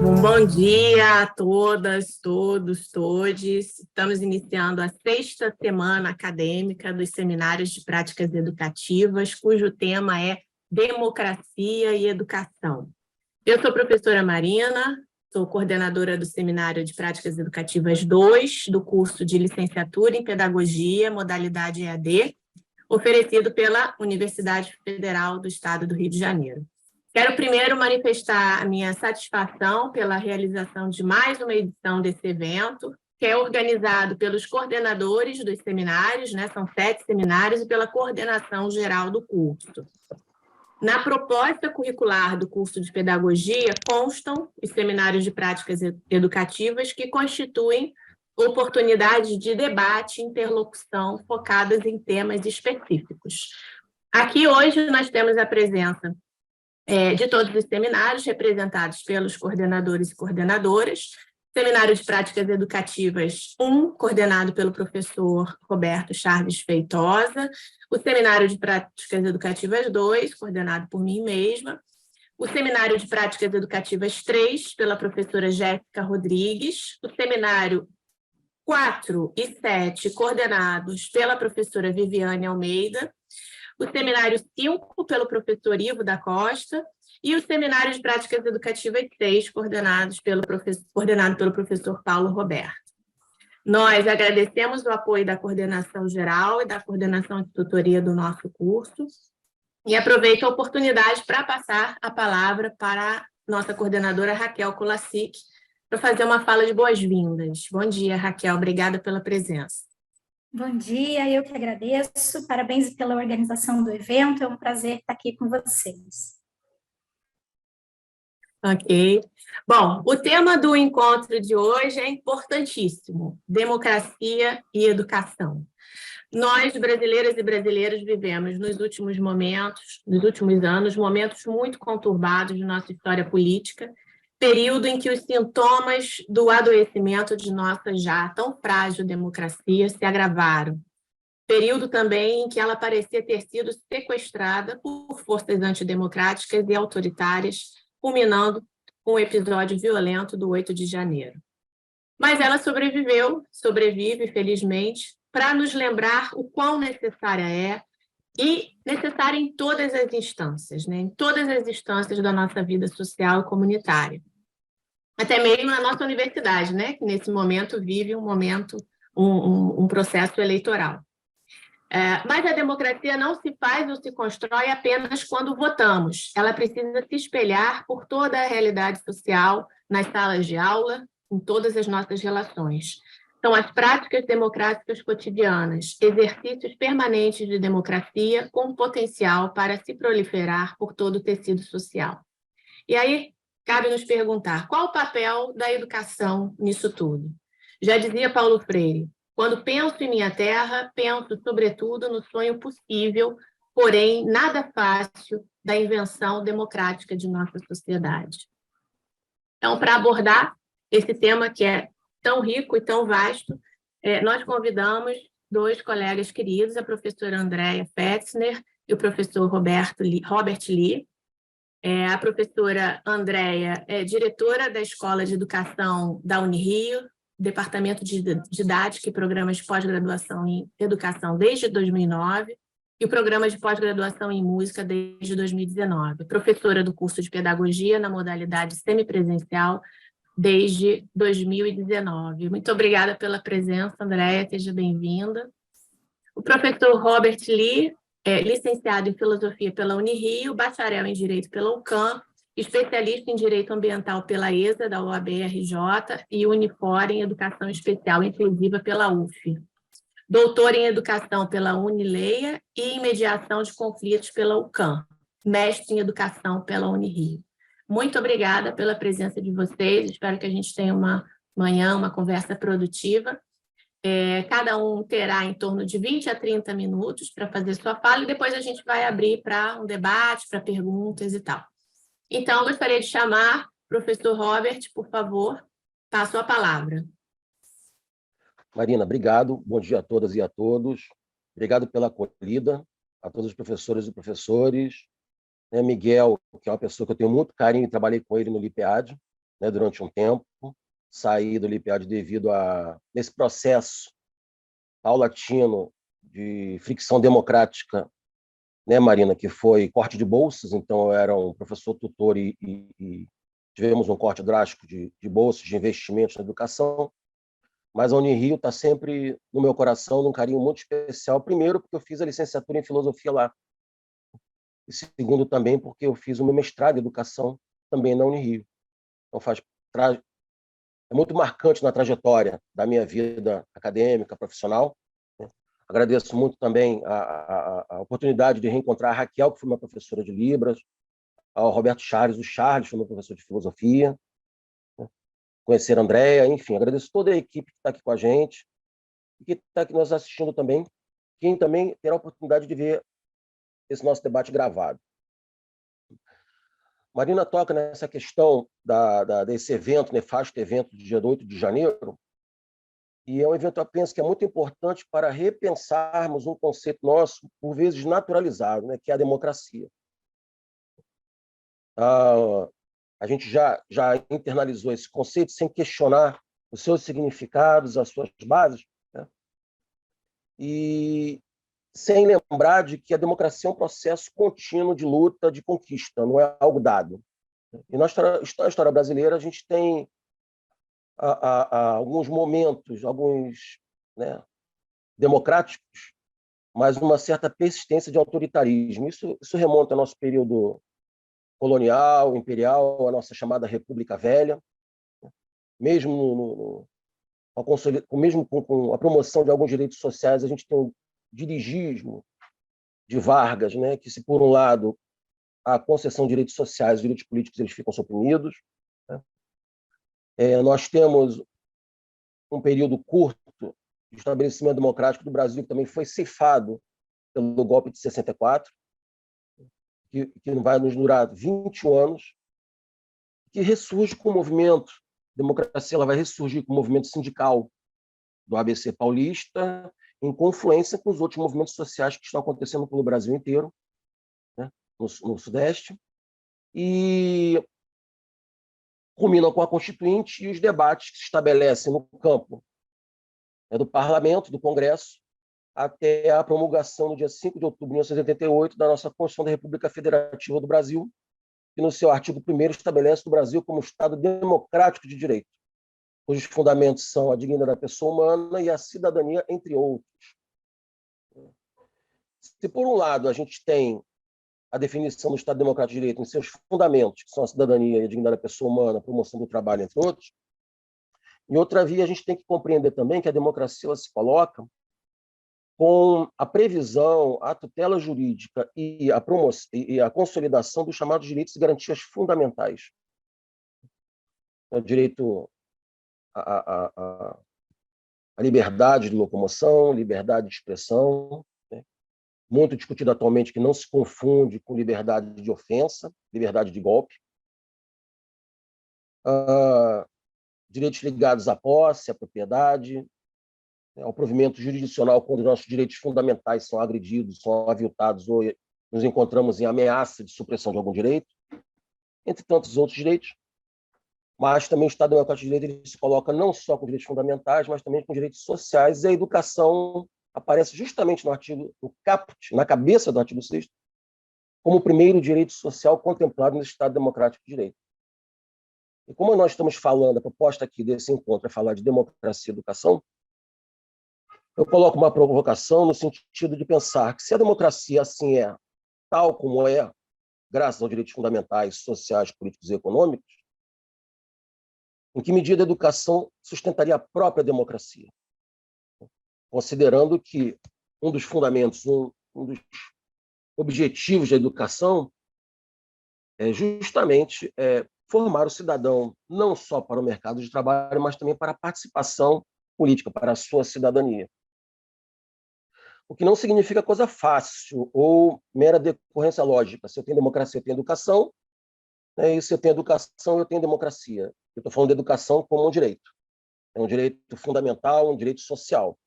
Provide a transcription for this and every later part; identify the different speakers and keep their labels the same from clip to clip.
Speaker 1: Bom dia a todas, todos, todes. Estamos iniciando a 6ª semana acadêmica dos Seminários de Práticas Educativas, cujo tema é Democracia e Educação. Eu sou a professora Marina, sou coordenadora do Seminário de Práticas Educativas 2, do curso de Licenciatura em Pedagogia, modalidade EAD, oferecido pela Universidade Federal do Estado do Rio de Janeiro. Quero primeiro manifestar a minha satisfação pela realização de mais uma edição desse evento, que é organizado pelos coordenadores dos seminários, são 7 seminários, e pela coordenação geral do curso. Na proposta curricular do curso de Pedagogia constam os seminários de práticas educativas que constituem oportunidades de debate e interlocução focadas em temas específicos. Aqui hoje nós temos a presença de todos os seminários, representados pelos coordenadores e coordenadoras. Seminário de Práticas Educativas 1, coordenado pelo professor Roberto Charles Feitosa. O Seminário de Práticas Educativas 2, coordenado por mim mesma. O Seminário de Práticas Educativas 3, pela professora Jéssica Rodrigues. O Seminário 4 e 7, coordenados pela professora Viviane Almeida. O Seminário 5, pelo professor Ivo da Costa, e o Seminário de Práticas Educativas 6, coordenado pelo professor Paulo Roberto. Nós agradecemos o apoio da coordenação geral e da coordenação de tutoria do nosso curso, e aproveito a oportunidade para passar a palavra para a nossa coordenadora Raquel Kolassik, para fazer uma fala de boas-vindas. Bom dia, Raquel, obrigada pela presença.
Speaker 2: Bom dia, eu que agradeço, parabéns pela organização do evento, é um prazer estar aqui com vocês.
Speaker 1: Ok. Bom, o tema do encontro de hoje é importantíssimo: democracia e educação. Nós, brasileiras e brasileiros, vivemos nos últimos anos, momentos muito conturbados de nossa história política, período em que os sintomas do adoecimento de nossa já tão frágil democracia se agravaram. Período também em que ela parecia ter sido sequestrada por forças antidemocráticas e autoritárias, culminando com o episódio violento do 8 de janeiro. Mas ela sobrevive, felizmente, para nos lembrar o quão necessária é, e necessária em todas as instâncias, em todas as instâncias da nossa vida social e comunitária. Até mesmo na nossa universidade, que nesse momento vive um processo eleitoral. Mas a democracia não se faz ou se constrói apenas quando votamos. Ela precisa se espelhar por toda a realidade social, nas salas de aula, em todas as nossas relações. São as práticas democráticas cotidianas, exercícios permanentes de democracia com potencial para se proliferar por todo o tecido social. E aí, cabe nos perguntar, qual o papel da educação nisso tudo? Já dizia Paulo Freire: quando penso em minha terra, penso, sobretudo, no sonho possível, porém nada fácil, da invenção democrática de nossa sociedade. Então, para abordar esse tema que é tão rico e tão vasto, nós convidamos 2 colegas queridos, a professora Andréia Fetzner e o professor Robert Lee. A professora Andréia é diretora da Escola de Educação da Unirio, Departamento de Didática e Programas de Pós-Graduação em Educação desde 2009 e o Programa de Pós-Graduação em Música desde 2019. Professora do curso de Pedagogia na modalidade semipresencial desde 2019. Muito obrigada pela presença, Andréia, seja bem-vinda. O professor Robert Lee é licenciado em Filosofia pela Unirio, bacharel em Direito pela UCAM, especialista em Direito Ambiental pela ESA, da UAB-RJ, e Unifor em Educação Especial Inclusiva pela UF. Doutor em Educação pela Unileia e em Mediação de Conflitos pela UCAM. Mestre em Educação pela Unirio. Muito obrigada pela presença de vocês, espero que a gente tenha uma conversa produtiva. Cada um terá em torno de 20 a 30 minutos para fazer sua fala, e depois a gente vai abrir para um debate, para perguntas e tal. Então, gostaria de chamar o professor Robert, por favor, passo a palavra.
Speaker 3: Marina, obrigado. Bom dia a todas e a todos. Obrigado pela acolhida, a todos os professores e professores. Miguel, que é uma pessoa que eu tenho muito carinho e trabalhei com ele no LIPEAD. né, durante um tempo, saí do LIPEAD devido a nesse processo paulatino de fricção democrática, né, Marina, que foi corte de bolsas. Então eu era um professor tutor e tivemos um corte drástico de bolsas, de investimentos na educação. Mas a Unirio está sempre no meu coração, num carinho muito especial. Primeiro, porque eu fiz a licenciatura em filosofia lá. E segundo, também porque eu fiz o meu mestrado em educação também na Unirio. Então é muito marcante na trajetória da minha vida acadêmica, profissional. Agradeço muito também a oportunidade de reencontrar a Raquel, que foi minha professora de Libras, ao Roberto Charles, o Charles foi meu professor de filosofia, conhecer a Andréia, enfim, agradeço toda a equipe que está aqui com a gente e que está aqui nos assistindo também, quem também terá a oportunidade de ver esse nosso debate gravado. Marina toca nessa questão desse evento, nefasto evento do dia 8 de janeiro, e é um evento, eu penso, que é muito importante para repensarmos um conceito nosso, por vezes naturalizado, né, que é a democracia. A gente já internalizou esse conceito sem questionar os seus significados, as suas bases, né? E sem lembrar de que a democracia é um processo contínuo de luta, de conquista, não é algo dado. E na história brasileira, a gente tem alguns momentos, alguns, né, democráticos, mas uma certa persistência de autoritarismo. Isso remonta ao nosso período colonial, imperial, a nossa chamada República Velha. Mesmo com a promoção de alguns direitos sociais, a gente tem um dirigismo de Vargas, né, que, se por um lado a concessão de direitos sociais, direitos políticos, eles ficam suprimidos, né? Nós temos um período curto de estabelecimento democrático do Brasil, que também foi ceifado pelo golpe de 64, que não vai nos durar 21 anos, que ressurge com o movimento. A democracia ela vai ressurgir com o movimento sindical do ABC paulista, em confluência com os outros movimentos sociais que estão acontecendo pelo Brasil inteiro, né, no Sudeste, e culminam com a Constituinte e os debates que se estabelecem no campo, né, do Parlamento, do Congresso, até a promulgação, no dia 5 de outubro de 1988, da nossa Constituição da República Federativa do Brasil, que, no seu artigo 1º, estabelece o Brasil como Estado democrático de direito, cujos fundamentos são a dignidade da pessoa humana e a cidadania, entre outros. Se, por um lado, a gente tem a definição do Estado Democrático de Direito em seus fundamentos, que são a cidadania e a dignidade da pessoa humana, a promoção do trabalho, entre outros, em outra via, a gente tem que compreender também que a democracia ela se coloca com a previsão, a tutela jurídica e a consolidação dos chamados direitos e garantias fundamentais. O direito à liberdade de locomoção, liberdade de expressão, né? Muito discutido atualmente, que não se confunde com liberdade de ofensa, liberdade de golpe. Direitos ligados à posse, à propriedade, ao provimento jurisdicional, quando nossos direitos fundamentais são agredidos, são aviltados ou nos encontramos em ameaça de supressão de algum direito, entre tantos outros direitos. Mas também o Estado Democrático de Direito ele se coloca não só com direitos fundamentais, mas também com direitos sociais, e a educação aparece justamente no caput, na cabeça do artigo 6º, como o primeiro direito social contemplado no Estado Democrático de Direito. E como nós estamos falando, a proposta aqui desse encontro é falar de democracia e educação, eu coloco uma provocação no sentido de pensar que, se a democracia assim é, tal como é, graças aos direitos fundamentais, sociais, políticos e econômicos, em que medida a educação sustentaria a própria democracia? Considerando que um dos fundamentos, um dos objetivos da educação é justamente formar o cidadão não só para o mercado de trabalho, mas também para a participação política, para a sua cidadania. O que não significa coisa fácil ou mera decorrência lógica. Se eu tenho democracia, eu tenho educação, né? E se eu tenho educação, eu tenho democracia. Eu estou falando de educação como um direito. É um direito fundamental, um direito social.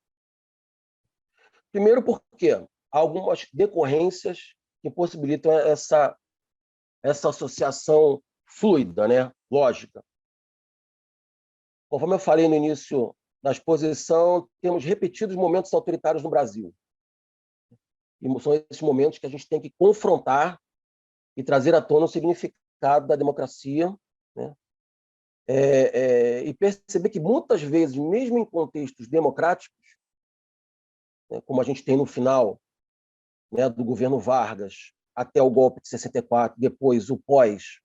Speaker 3: Primeiro porque há algumas decorrências que possibilitam essa associação fluida, né? Lógica. Conforme eu falei no início da exposição, temos repetidos momentos autoritários no Brasil. E são esses momentos que a gente tem que confrontar e trazer à tona o significado da democracia, né? E perceber que, muitas vezes, mesmo em contextos democráticos, né, como a gente tem no final, né, do governo Vargas, até o golpe de 64, depois o pós,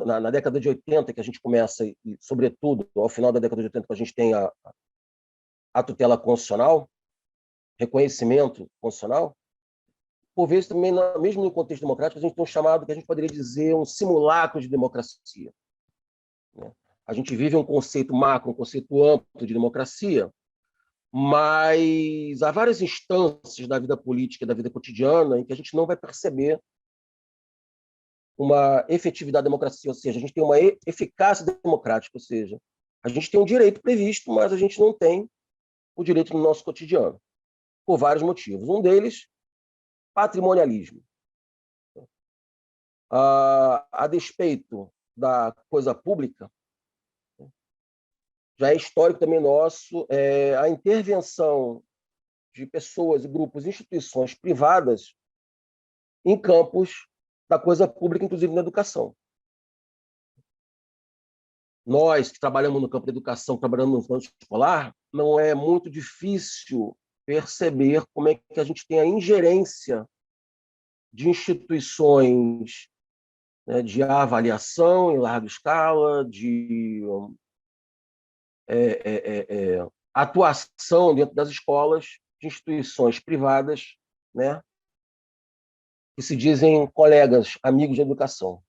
Speaker 3: na década de 80, que a gente começa, e, sobretudo, ao final da década de 80, que a gente tem a tutela constitucional, reconhecimento constitucional, por vezes também, mesmo no contexto democrático, a gente tem um chamado que a gente poderia dizer um simulacro de democracia, né? A gente vive um conceito macro, um conceito amplo de democracia, mas há várias instâncias da vida política e da vida cotidiana em que a gente não vai perceber uma efetividade da democracia, ou seja, a gente tem uma eficácia democrática, ou seja, a gente tem um direito previsto, mas a gente não tem o direito no nosso cotidiano, por vários motivos. Um deles, patrimonialismo. A despeito da coisa pública, já é histórico também nosso, a intervenção de pessoas, grupos, instituições privadas em campos da coisa pública, inclusive na educação. Nós que trabalhamos no campo da educação, trabalhando no plano escolar, não é muito difícil perceber como é que a gente tem a ingerência de instituições, né, de avaliação em larga escala, de atuação dentro das escolas, de instituições privadas, né, que se dizem colegas, amigos de educação.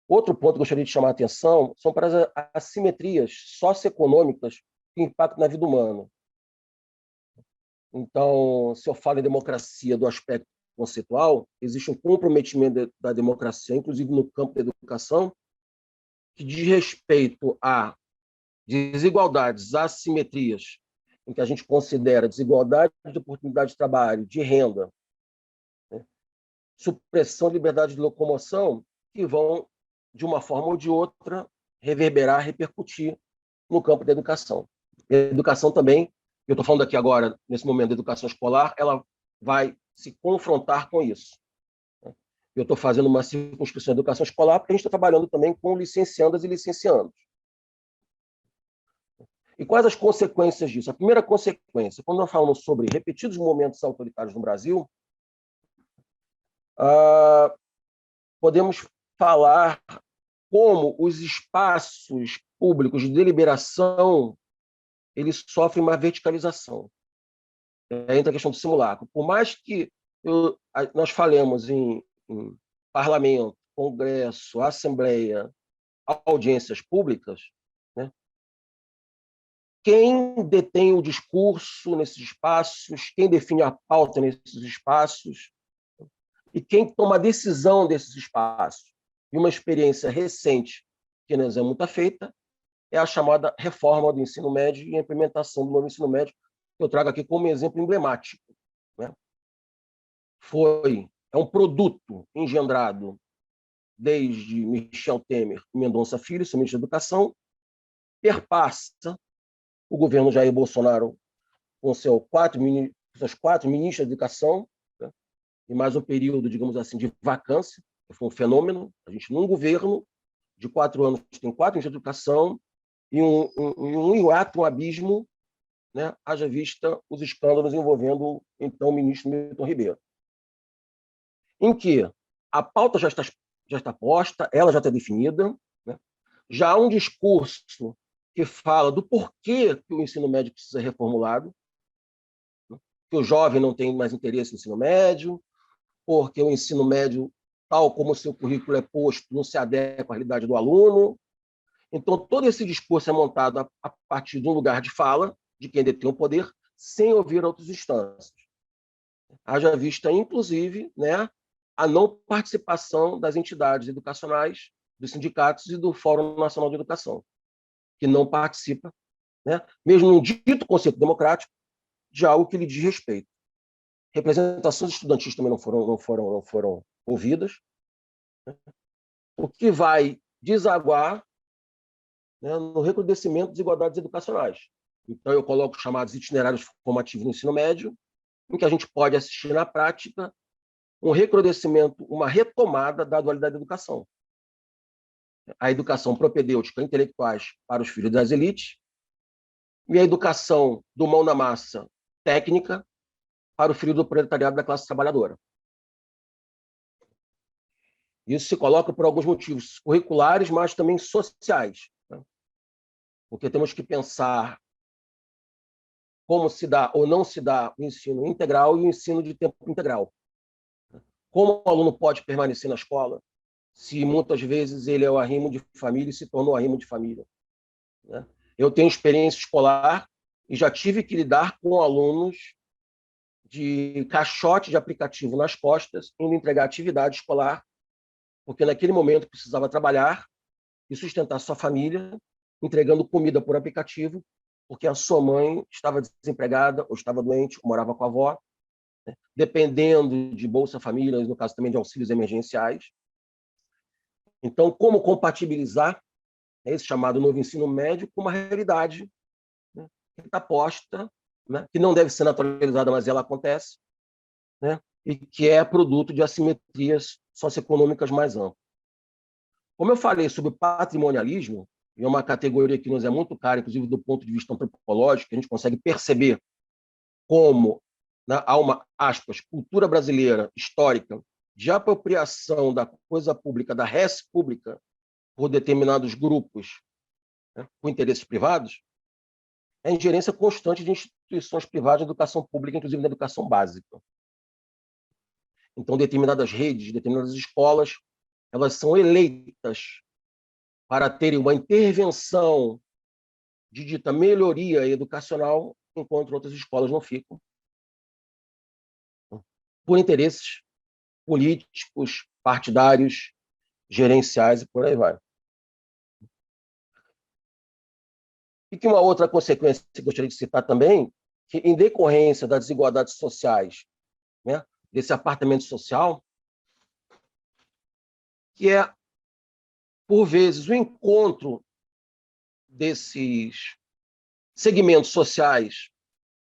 Speaker 3: Outro ponto que eu gostaria de chamar a atenção são para as assimetrias socioeconômicas que impactam na vida humana. Então, se eu falo em democracia do aspecto conceitual, existe um comprometimento da democracia, inclusive no campo da educação, que diz respeito a desigualdades, assimetrias, em que a gente considera desigualdade de oportunidade de trabalho, de renda, né, supressão de liberdade de locomoção, que vão, de uma forma ou de outra, reverberar, repercutir no campo da educação. E a educação também, eu estou falando aqui agora, nesse momento da educação escolar, ela vai se confrontar com isso. Eu estou fazendo uma circunscrição de educação escolar porque a gente está trabalhando também com licenciandas e licenciandos. E quais as consequências disso? A primeira consequência, quando nós falamos sobre repetidos momentos autoritários no Brasil, podemos falar como os espaços públicos de deliberação eles sofrem uma verticalização. Entra a questão do simulacro. Por mais que nós falemos em parlamento, congresso, assembleia, audiências públicas, né, quem detém o discurso nesses espaços, quem define a pauta nesses espaços e quem toma a decisão desses espaços. E uma experiência recente que nos é muito feita é a chamada reforma do ensino médio e a implementação do novo ensino médio, que eu trago aqui como exemplo emblemático, né? É um produto engendrado desde Michel Temer e Mendonça Filho, seu ministro da Educação, perpassa o governo Jair Bolsonaro com suas 4 ministras de Educação, né? E mais um período, digamos assim, de vacância, que foi um fenômeno. A gente, num governo de 4 anos, tem 4 ministros de Educação e um hiato, um abismo, né? Haja vista os escândalos envolvendo, então, o ministro Milton Ribeiro, em que a pauta já está posta, ela já está definida, né? Já há um discurso que fala do porquê que o ensino médio precisa ser reformulado, né? Que o jovem não tem mais interesse no ensino médio, porque o ensino médio, tal como o seu currículo é posto, não se adequa à realidade do aluno. Então, todo esse discurso é montado a partir de um lugar de fala, de quem detém o poder, sem ouvir outras instâncias. Haja vista, inclusive, né, a não participação das entidades educacionais, dos sindicatos e do Fórum Nacional de Educação, que não participa, né, mesmo num dito conceito democrático, de algo que lhe diz respeito. Representações estudantis também não foram ouvidas. O que vai desaguar, né, no recrudescimento das desigualdades educacionais. Então, eu coloco os chamados itinerários formativos no ensino médio, em que a gente pode assistir na prática um recrudescimento, uma retomada da dualidade da educação. A educação propedêutica intelectuais para os filhos das elites e a educação do mão na massa técnica para o filho do proletariado da classe trabalhadora. Isso se coloca por alguns motivos curriculares, mas também sociais, né? Porque temos que pensar como se dá ou não se dá o ensino integral e o ensino de tempo integral. Como o aluno pode permanecer na escola se muitas vezes ele é o arrimo de família e se tornou arrimo de família, né? Eu tenho experiência escolar e já tive que lidar com alunos de caixote de aplicativo nas costas, indo entregar atividade escolar, porque naquele momento precisava trabalhar e sustentar sua família, entregando comida por aplicativo, porque a sua mãe estava desempregada, ou estava doente, ou morava com a avó, né? Dependendo de Bolsa Família, no caso também de auxílios emergenciais. Então, como compatibilizar esse chamado novo ensino médio com uma realidade, né, que está posta, né, que não deve ser naturalizada, mas ela acontece, né, e que é produto de assimetrias socioeconômicas mais amplas. Como eu falei sobre patrimonialismo, e é uma categoria que nos é muito cara, inclusive do ponto de vista antropológico, a gente consegue perceber como, né, há uma, aspas, cultura brasileira histórica de apropriação da coisa pública, da res pública, por determinados grupos, né, com interesses privados, é a ingerência constante de instituições privadas de educação pública, inclusive na educação básica. Então, determinadas redes, determinadas escolas, elas são eleitas para terem uma intervenção de dita melhoria educacional, enquanto outras escolas não ficam, por interesses políticos, partidários, gerenciais e por aí vai. E que uma outra consequência que eu gostaria de citar também, que em decorrência das desigualdades sociais, né, desse apartamento social, que é, por vezes, o encontro desses segmentos sociais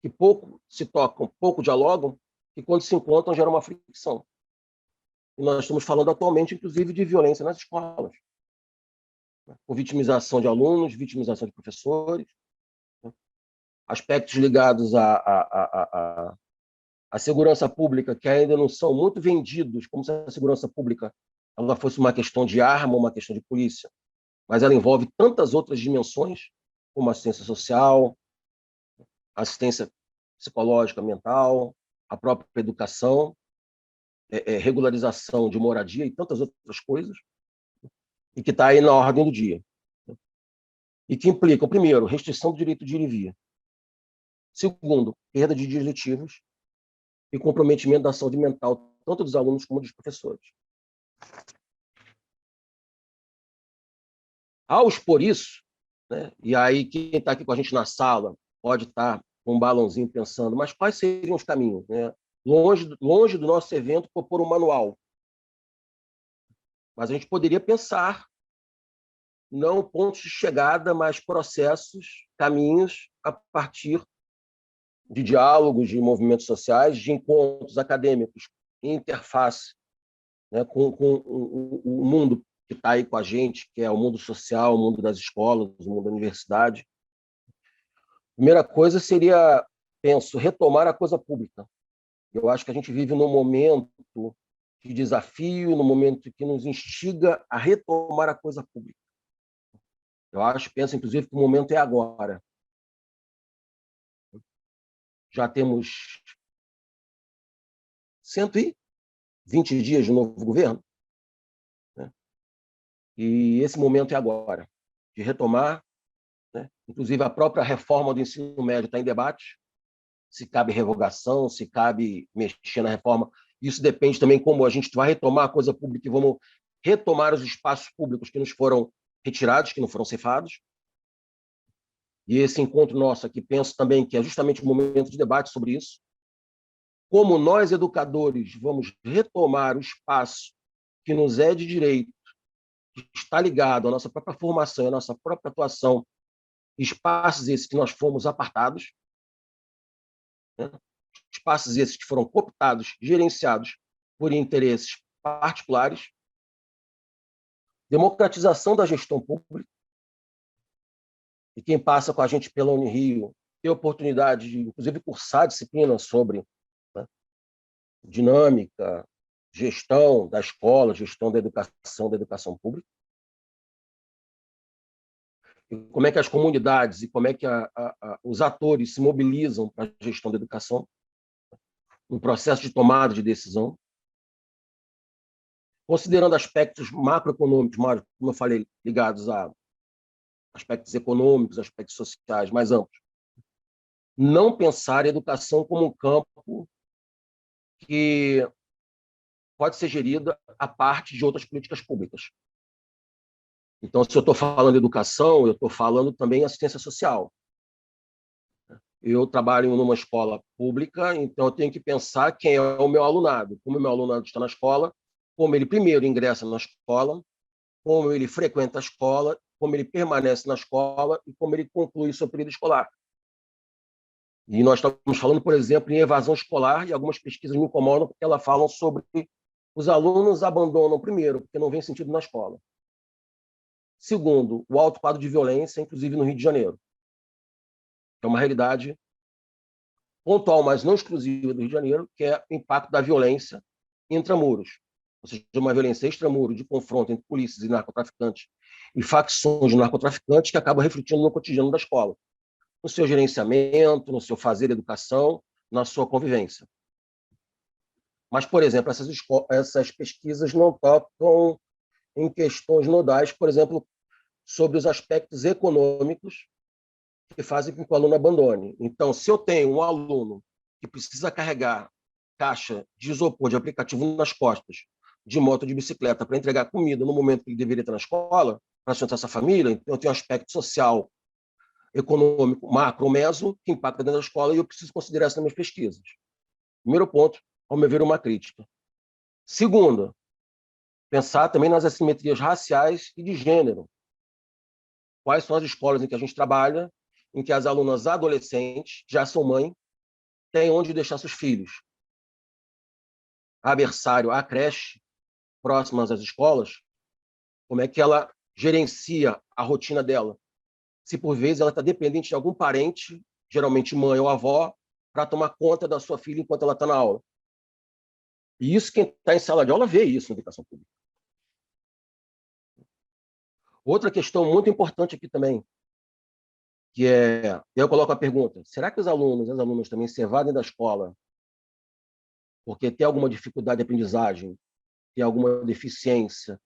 Speaker 3: que pouco se tocam, pouco dialogam, e quando se encontram gera uma fricção. E nós estamos falando atualmente, inclusive, de violência nas escolas, né, com vitimização de alunos, vitimização de professores, né, aspectos ligados à segurança pública, que ainda não são muito vendidos, como se a segurança pública ela fosse uma questão de arma, uma questão de polícia, mas ela envolve tantas outras dimensões, como assistência social, assistência psicológica, mental, a própria educação, regularização de moradia e tantas outras coisas, e que está aí na ordem do dia. E que implicam, primeiro, restrição do direito de ir e vir. Segundo, perda de dias letivos e comprometimento da saúde mental, tanto dos alunos como dos professores. Ao expor isso, né, e aí quem está aqui com a gente na sala pode estar com um balãozinho pensando, mas quais seriam os caminhos, né? Longe do nosso evento propor um manual. Mas a gente poderia pensar, não pontos de chegada, mas processos, caminhos a partir de diálogos, de movimentos sociais, de encontros acadêmicos, em interface, né, com o mundo que está aí com a gente, que é o mundo social, o mundo das escolas, o mundo da universidade. Primeira coisa seria, penso, retomar a coisa pública. Eu acho que a gente vive num momento de desafio, num momento que nos instiga a retomar a coisa pública. Eu penso, inclusive, que o momento é agora. Já temos 120 dias de novo governo, né? E esse momento é agora, de retomar, né? Inclusive, a própria reforma do ensino médio está em debate, se cabe revogação, se cabe mexer na reforma. Isso depende também como a gente vai retomar a coisa pública e vamos retomar os espaços públicos que nos foram retirados, que não foram cefados. E esse encontro nosso aqui, penso também que é justamente o momento de debate sobre isso. Como nós, educadores, vamos retomar o espaço que nos é de direito está ligado à nossa própria formação, à nossa própria atuação, espaços esses que nós fomos apartados, né? Espaços esses que foram cooptados, gerenciados por interesses particulares, democratização da gestão pública, e quem passa com a gente pela Unirio tem oportunidade de, inclusive, cursar disciplinas sobre, né, dinâmica, gestão da escola, gestão da educação pública. E como é que as comunidades e como é que os atores se mobilizam para a gestão da educação, no processo de tomada de decisão, considerando aspectos macroeconômicos, como eu falei, ligados a aspectos econômicos, aspectos sociais mais amplos. Não pensar a educação como um campo que pode ser gerida a parte de outras políticas públicas. Então, se eu estou falando de educação, eu estou falando também de assistência social. Eu trabalho numa escola pública, então eu tenho que pensar quem é o meu alunado. Como o meu alunado está na escola, como ele primeiro ingressa na escola, como ele frequenta a escola, como ele permanece na escola e como ele conclui o seu período escolar. E nós estamos falando, por exemplo, em evasão escolar, e algumas pesquisas me incomodam porque elas falam sobre os alunos abandonam primeiro, porque não vem sentido na escola. Segundo, o alto quadro de violência, inclusive no Rio de Janeiro. É uma realidade pontual, mas não exclusiva do Rio de Janeiro, que é o impacto da violência intramuros. Ou seja, uma violência extramuro de confronto entre polícias e narcotraficantes e facções de narcotraficantes que acaba refletindo no cotidiano da escola, no seu gerenciamento, no seu fazer educação, na sua convivência. Mas, por exemplo, essas pesquisas não tocam em questões nodais, por exemplo, sobre os aspectos econômicos que fazem com que o aluno abandone. Então, se eu tenho um aluno que precisa carregar caixa de isopor, de aplicativo nas costas, de moto, de bicicleta, para entregar comida no momento que ele deveria estar na escola, para sustentar essa família, então eu tenho um aspecto social, econômico, macro, meso, que impacta dentro da escola, e eu preciso considerar isso nas minhas pesquisas. Primeiro ponto, ao meu ver, uma crítica. Segundo, pensar também nas assimetrias raciais e de gênero. Quais são as escolas em que a gente trabalha, em que as alunas adolescentes, já são mãe, têm onde deixar seus filhos. A berçário, a creche, próximas às escolas, como é que ela gerencia a rotina dela? Se, por vezes, ela está dependente de algum parente, geralmente mãe ou avó, para tomar conta da sua filha enquanto ela está na aula. E isso, quem está em sala de aula vê isso na educação pública. Outra questão muito importante aqui também, que é, eu coloco a pergunta, será que os alunos e as alunas também se evadem da escola porque tem alguma dificuldade de aprendizagem, tem alguma deficiência,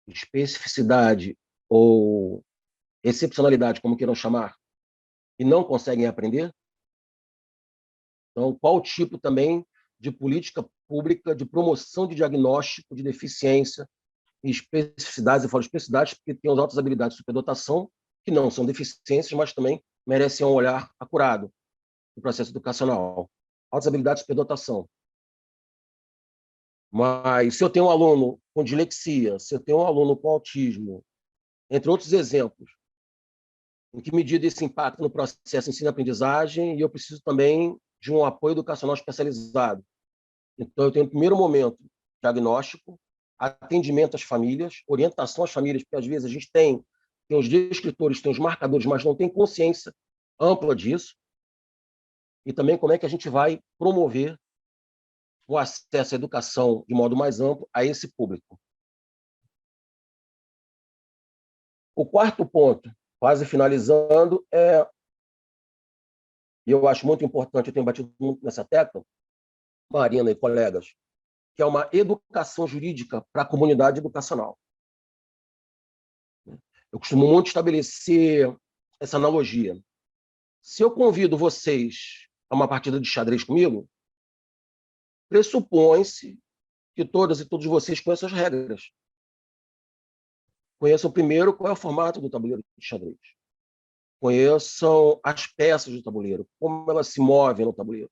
Speaker 3: especificidade ou excepcionalidade, como queiram chamar, e não conseguem aprender? Então, qual tipo também de política pública de promoção de diagnóstico de deficiência e especificidades, eu falo especificidades porque tem as altas habilidades de superdotação, que não são deficiências, mas também merecem um olhar acurado no processo educacional. Altas habilidades de superdotação. Mas se eu tenho um aluno com dislexia, se eu tenho um aluno com autismo, entre outros exemplos, em que medida esse impacta no processo de ensino-aprendizagem, e eu preciso também de um apoio educacional especializado. Então, eu tenho, no primeiro momento, diagnóstico, atendimento às famílias, orientação às famílias, porque às vezes a gente tem os descritores, tem os marcadores, mas não tem consciência ampla disso. E também como é que a gente vai promover o acesso à educação de modo mais amplo a esse público. O quarto ponto, quase finalizando, e eu acho muito importante, eu tenho batido muito nessa tecla, Marina e colegas, que é uma educação jurídica para a comunidade educacional. Eu costumo muito estabelecer essa analogia. Se eu convido vocês a uma partida de xadrez comigo, pressupõe-se que todas e todos vocês conheçam as regras. Conheçam primeiro qual é o formato do tabuleiro de xadrez. Conheçam as peças do tabuleiro, como elas se movem no tabuleiro.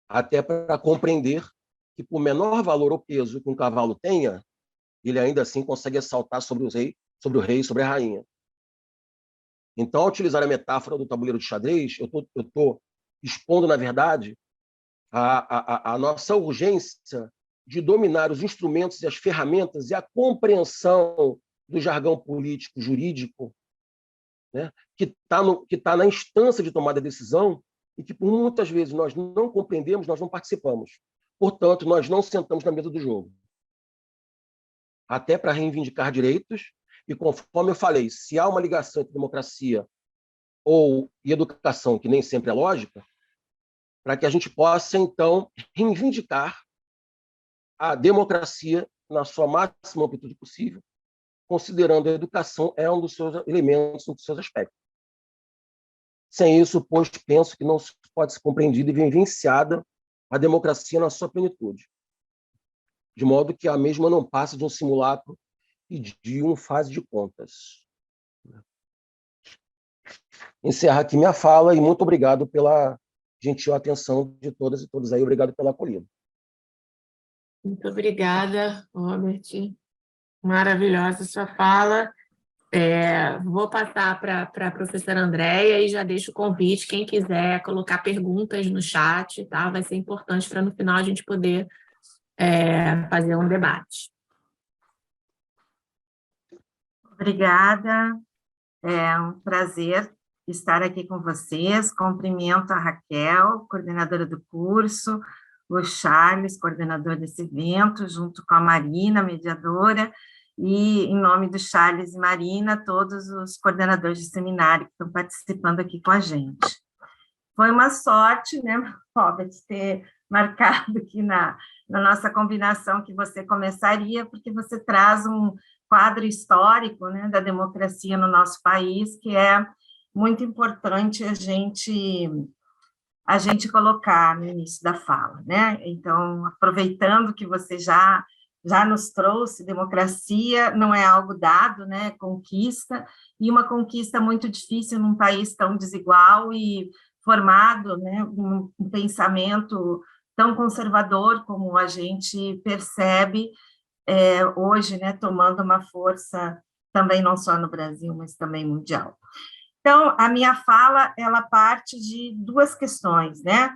Speaker 3: Até para compreender que, por menor valor ou peso que um cavalo tenha, ele ainda assim consegue saltar sobre o rei e sobre a rainha. Então, ao utilizar a metáfora do tabuleiro de xadrez, eu estou expondo, na verdade, a nossa urgência de dominar os instrumentos e as ferramentas e a compreensão do jargão político, jurídico, né, que tá na instância de tomada de decisão e que, por muitas vezes, nós não compreendemos, nós não participamos. Portanto, nós não sentamos na mesa do jogo. Até para reivindicar direitos, e conforme eu falei, se há uma ligação entre democracia e educação, que nem sempre é lógica, para que a gente possa, então, reivindicar a democracia na sua máxima amplitude possível, considerando a educação é um dos seus elementos, um dos seus aspectos. Sem isso, pois, penso que não pode ser compreendida e vivenciada a democracia na sua plenitude, de modo que a mesma não passe de um simulacro e de um fase de contas. Encerro aqui minha fala e muito obrigado pela gentil atenção de todas e todos aí. Obrigado pela acolhida.
Speaker 1: Muito obrigada, Robert. Maravilhosa sua fala. Vou passar para a professora Andréia e já deixo o convite, quem quiser colocar perguntas no chat, tá? Vai ser importante para no final a gente poder fazer um debate.
Speaker 4: Obrigada, é um prazer estar aqui com vocês. Cumprimento a Raquel, coordenadora do curso, o Charles, coordenador desse evento, junto com a Marina, mediadora, e, em nome do Charles e Marina, todos os coordenadores de seminário que estão participando aqui com a gente. Foi uma sorte, né, Robert, ter marcado aqui na nossa combinação que você começaria, porque você traz um quadro histórico, né, da democracia no nosso país, que é muito importante a gente colocar no início da fala, né? Então, aproveitando que você já nos trouxe, democracia não é algo dado, né? Conquista, e uma conquista muito difícil num país tão desigual e formado, né? Um pensamento tão conservador como a gente percebe hoje, né? Tomando uma força também não só no Brasil, mas também mundial. Então, a minha fala, ela parte de duas questões, né?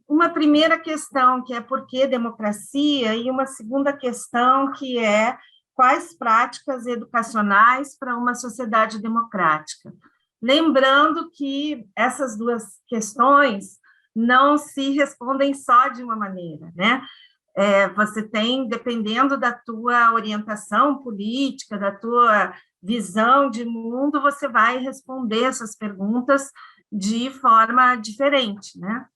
Speaker 4: Uma primeira questão, que é por que democracia, e uma segunda questão, que é quais práticas educacionais para uma sociedade democrática. Lembrando que essas duas questões não se respondem só de uma maneira, né? Você tem, dependendo da tua orientação política, da tua visão de mundo, você vai responder essas perguntas de forma diferente, né?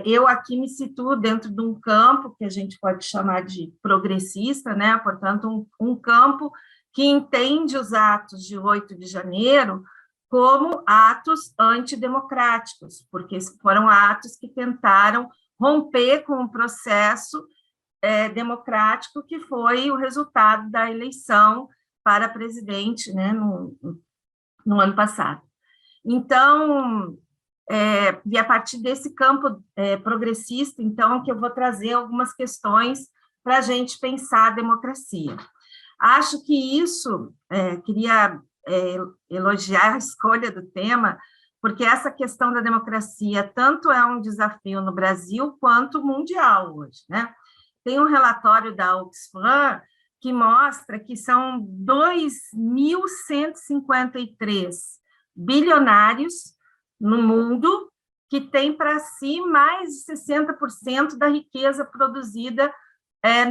Speaker 4: Eu aqui me situo dentro de um campo que a gente pode chamar de progressista, né? Portanto, um campo que entende os atos de 8 de janeiro como atos antidemocráticos, porque foram atos que tentaram romper com o processo democrático que foi o resultado da eleição para presidente, né, no ano passado. Então, e a partir desse campo progressista, então, que eu vou trazer algumas questões para a gente pensar a democracia. Acho que isso, queria elogiar a escolha do tema, porque essa questão da democracia tanto é um desafio no Brasil quanto mundial hoje, né? Tem um relatório da Oxfam que mostra que são 2.153 bilionários no mundo que têm para si mais de 60% da riqueza produzida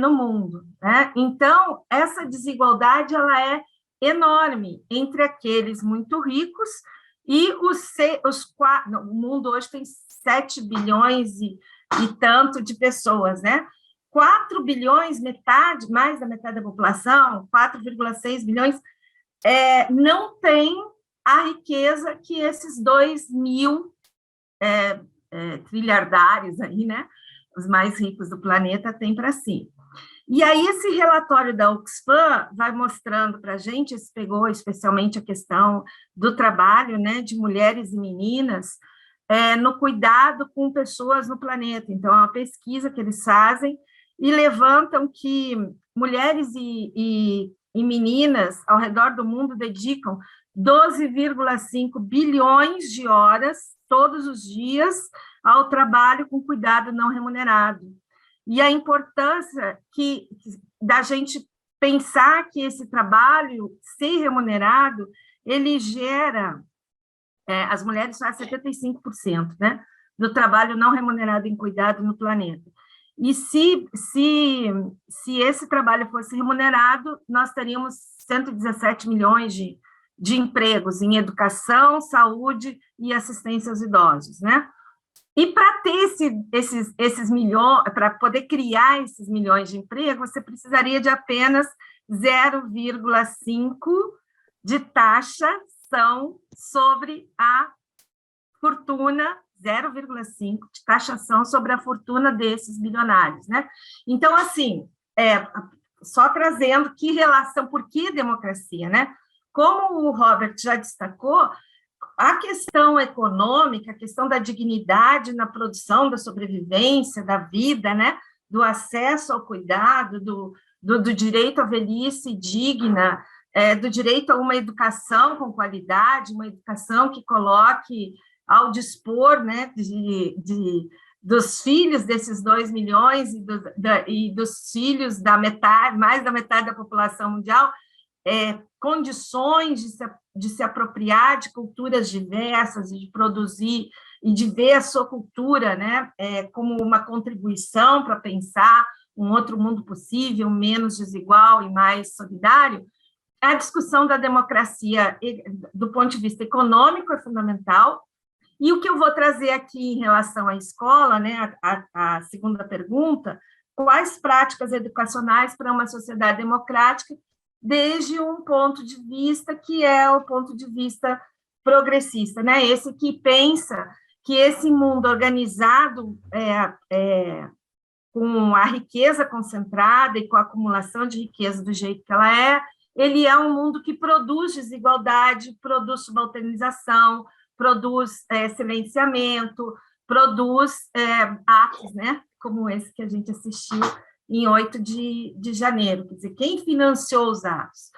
Speaker 4: no mundo, né? Então, essa desigualdade ela é enorme entre aqueles muito ricos e o mundo hoje tem 7 bilhões e tanto de pessoas, né? 4 bilhões, mais da metade da população, 4,6 bilhões, não tem a riqueza que esses 2.000 trilhardários aí, né? Os mais ricos do planeta têm para si. E aí esse relatório da Oxfam vai mostrando para a gente, pegou especialmente a questão do trabalho, né, de mulheres e meninas no cuidado com pessoas no planeta. Então, é uma pesquisa que eles fazem e levantam que mulheres e meninas ao redor do mundo dedicam 12,5 bilhões de horas todos os dias ao trabalho com cuidado não remunerado. E a importância da gente pensar que esse trabalho sem remunerado, ele gera, as mulheres fazem 75%, né, do trabalho não remunerado em cuidado no planeta. E se esse trabalho fosse remunerado, nós teríamos 117 milhões de empregos em educação, saúde e assistência aos idosos, né? E para ter esses milhões, para poder criar esses milhões de empregos, você precisaria de apenas 0,5 de taxação sobre a fortuna, 0,5 de taxação sobre a fortuna desses bilionários, né? Então, assim, só trazendo que relação, por que democracia, né? Como o Robert já destacou, a questão econômica, a questão da dignidade na produção, da sobrevivência, da vida, né? Do acesso ao cuidado, do direito à velhice digna, do direito a uma educação com qualidade, uma educação que coloque ao dispor, né, dos filhos desses 2 milhões e dos filhos da metade, mais da metade da população mundial, condições de se apropriar de culturas diversas, e de produzir, e de ver a sua cultura, né, como uma contribuição para pensar um outro mundo possível, menos desigual e mais solidário. A discussão da democracia, do ponto de vista econômico, é fundamental. E o que eu vou trazer aqui em relação à escola, né, a segunda pergunta, quais práticas educacionais para uma sociedade democrática, desde um ponto de vista que é o ponto de vista progressista, né, esse que pensa que esse mundo organizado com a riqueza concentrada e com a acumulação de riqueza do jeito que ela ele é um mundo que produz desigualdade, produz subalternização, produz silenciamento, produz atos, né, como esse que a gente assistiu em 8 de janeiro. Quer dizer, quem financiou os atos?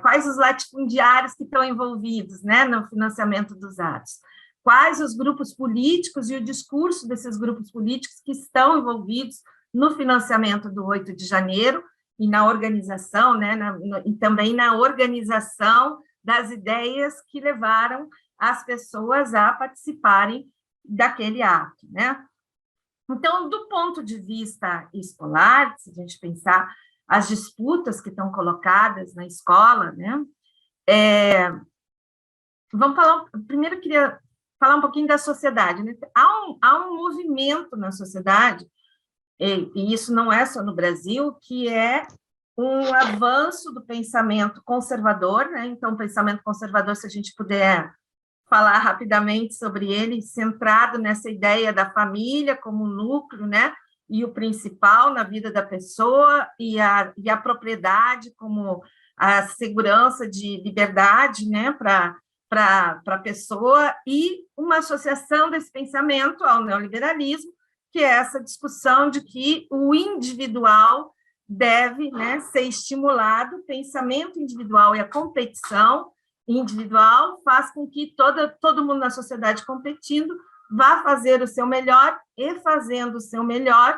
Speaker 4: Quais os latifundiários que estão envolvidos, né, no financiamento dos atos? Quais os grupos políticos e o discurso desses grupos políticos que estão envolvidos no financiamento do 8 de janeiro e na organização, né, e também na organização das ideias que levaram as pessoas a participarem daquele ato, né? Então, do ponto de vista escolar, se a gente pensar as disputas que estão colocadas na escola, né? Vamos falar, primeiro eu queria falar um pouquinho da sociedade, né? Há um movimento na sociedade, e isso não é só no Brasil, que é um avanço do pensamento conservador, né? Então, o pensamento conservador, se a gente puder falar rapidamente sobre ele, centrado nessa ideia da família como núcleo, né, e o principal na vida da pessoa, e a propriedade como a segurança de liberdade, né, para a pessoa, e uma associação desse pensamento ao neoliberalismo, que é essa discussão de que o individual deve, né, ser estimulado, o pensamento individual e a competição individual faz com que todo mundo na sociedade competindo vá fazer o seu melhor, e fazendo o seu melhor,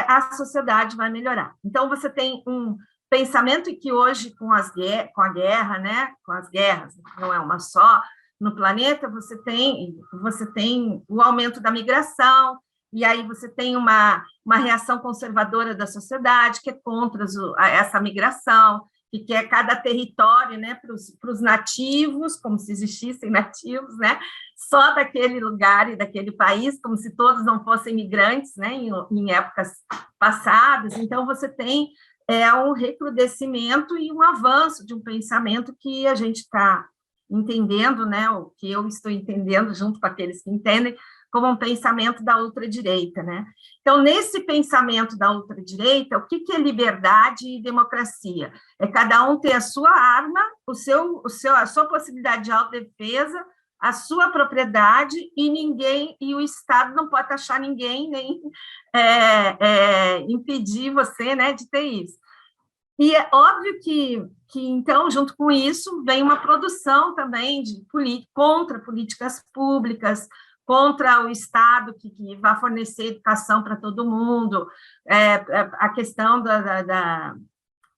Speaker 4: a sociedade vai melhorar. Então, você tem um pensamento que hoje, com a guerra, né, com as guerras, não é uma só, no planeta, você tem o aumento da migração, e aí você tem uma reação conservadora da sociedade, que é contra essa migração, que quer cada território, né, para os nativos, como se existissem nativos, né, só daquele lugar e daquele país, como se todos não fossem migrantes, né, em épocas passadas. Então, você tem um recrudescimento e um avanço de um pensamento que a gente está entendendo, né, o que eu estou entendendo junto com aqueles que entendem, como um pensamento da ultradireita, né? Então, nesse pensamento da ultradireita, o que é liberdade e democracia? É cada um ter a sua arma, a sua possibilidade de autodefesa, a sua propriedade, e o Estado não pode taxar ninguém, nem impedir você, né, de ter isso. E é óbvio que, então, junto com isso, vem uma produção também contra políticas públicas, contra o Estado que vai fornecer educação para todo mundo, a questão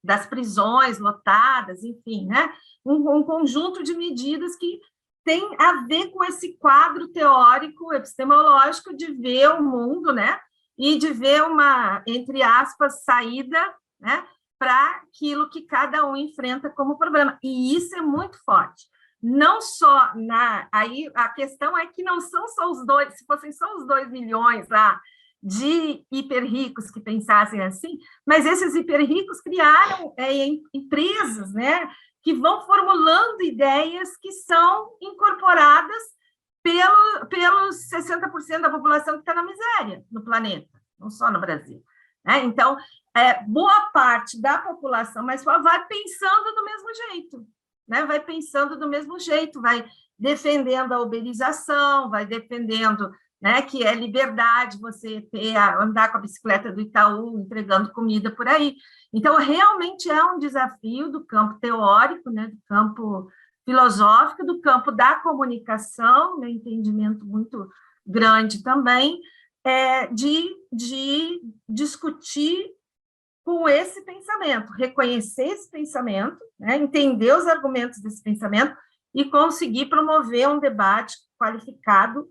Speaker 4: das prisões lotadas, enfim, né? Um conjunto de medidas que tem a ver com esse quadro teórico, epistemológico, de ver o mundo, né? E de ver uma, entre aspas, saída, né? Para aquilo que cada um enfrenta como problema. E isso é muito forte. Não só aí a questão é que não são só os dois, se fossem só os 2 milhões lá de hiper-ricos que pensassem assim, mas esses hiper-ricos criaram empresas, né, que vão formulando ideias que são incorporadas pelos 60% da população que está na miséria no planeta, não só no Brasil. Né? Então, boa parte da população, mas vai pensando do mesmo jeito, né? Vai pensando do mesmo jeito, vai defendendo a uberização, vai defendendo, né, que é liberdade você andar com a bicicleta do Itaú, entregando comida por aí. Então, realmente é um desafio do campo teórico, né, do campo filosófico, do campo da comunicação, né, entendimento muito grande também, de discutir com esse pensamento, reconhecer esse pensamento, né, entender os argumentos desse pensamento e conseguir promover um debate qualificado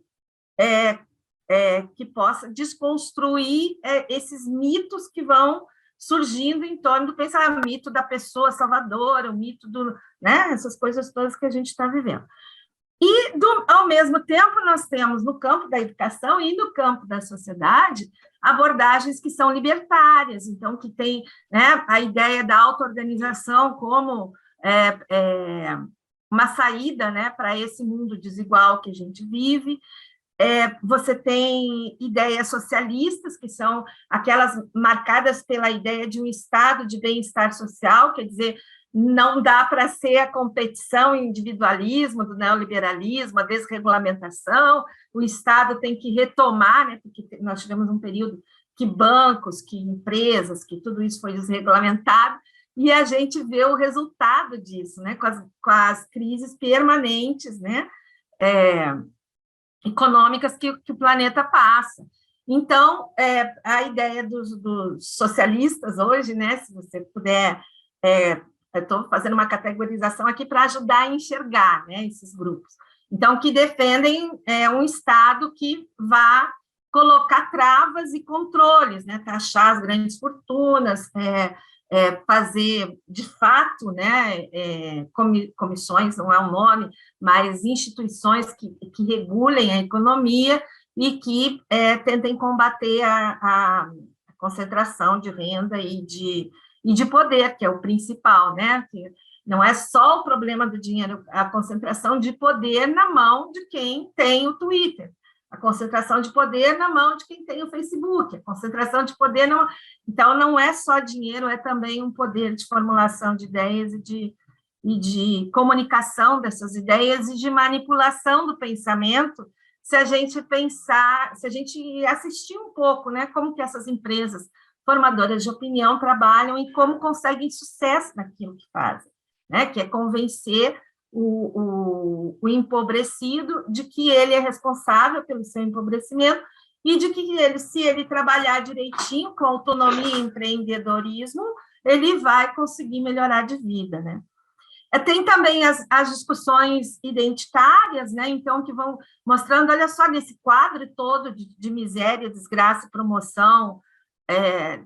Speaker 4: que possa desconstruir esses mitos que vão surgindo em torno do pensamento, o mito da pessoa salvadora, o mito né, essas coisas todas que a gente está vivendo. E, ao mesmo tempo, nós temos no campo da educação e no campo da sociedade abordagens que são libertárias, então, que tem, né, a ideia da auto-organização como uma saída, né, para esse mundo desigual que a gente vive. Você tem ideias socialistas, que são aquelas marcadas pela ideia de um estado de bem-estar social, quer dizer, não dá para ser a competição e individualismo do neoliberalismo, a desregulamentação, o Estado tem que retomar, né, porque nós tivemos um período que bancos, que empresas, que tudo isso foi desregulamentado, e a gente vê o resultado disso, né, com as crises permanentes, né, econômicas que o planeta passa. Então, a ideia dos socialistas hoje, né, se você puder... eu estou fazendo uma categorização aqui para ajudar a enxergar, né, esses grupos. Então, que defendem um Estado que vá colocar travas e controles, né, taxar as grandes fortunas, fazer, de fato, né, comissões, não é um nome, mas instituições que regulem a economia e que tentem combater a concentração de renda e de poder, que é o principal, né? Que não é só o problema do dinheiro, a concentração de poder na mão de quem tem o Twitter, a concentração de poder na mão de quem tem o Facebook, a concentração de poder não... Então, não é só dinheiro, é também um poder de formulação de ideias e de comunicação dessas ideias e de manipulação do pensamento, se a gente pensar, se a gente assistir um pouco, né, como que essas empresas formadoras de opinião trabalham e como conseguem sucesso naquilo que fazem, né? Que é convencer o empobrecido de que ele é responsável pelo seu empobrecimento e de que se ele trabalhar direitinho, com autonomia e empreendedorismo, ele vai conseguir melhorar de vida, né? Tem também as discussões identitárias, né? Então, que vão mostrando, olha só, nesse quadro todo de miséria, desgraça e promoção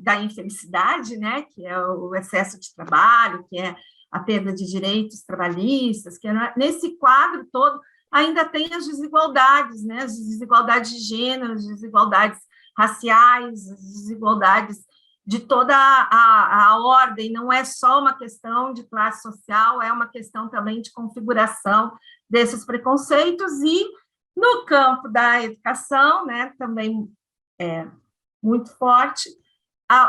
Speaker 4: da infelicidade, né, que é o excesso de trabalho, que é a perda de direitos trabalhistas, que nesse quadro todo ainda tem as desigualdades, né, as desigualdades de gênero, as desigualdades raciais, as desigualdades de toda a ordem, não é só uma questão de classe social, é uma questão também de configuração desses preconceitos, e no campo da educação, né, também muito forte,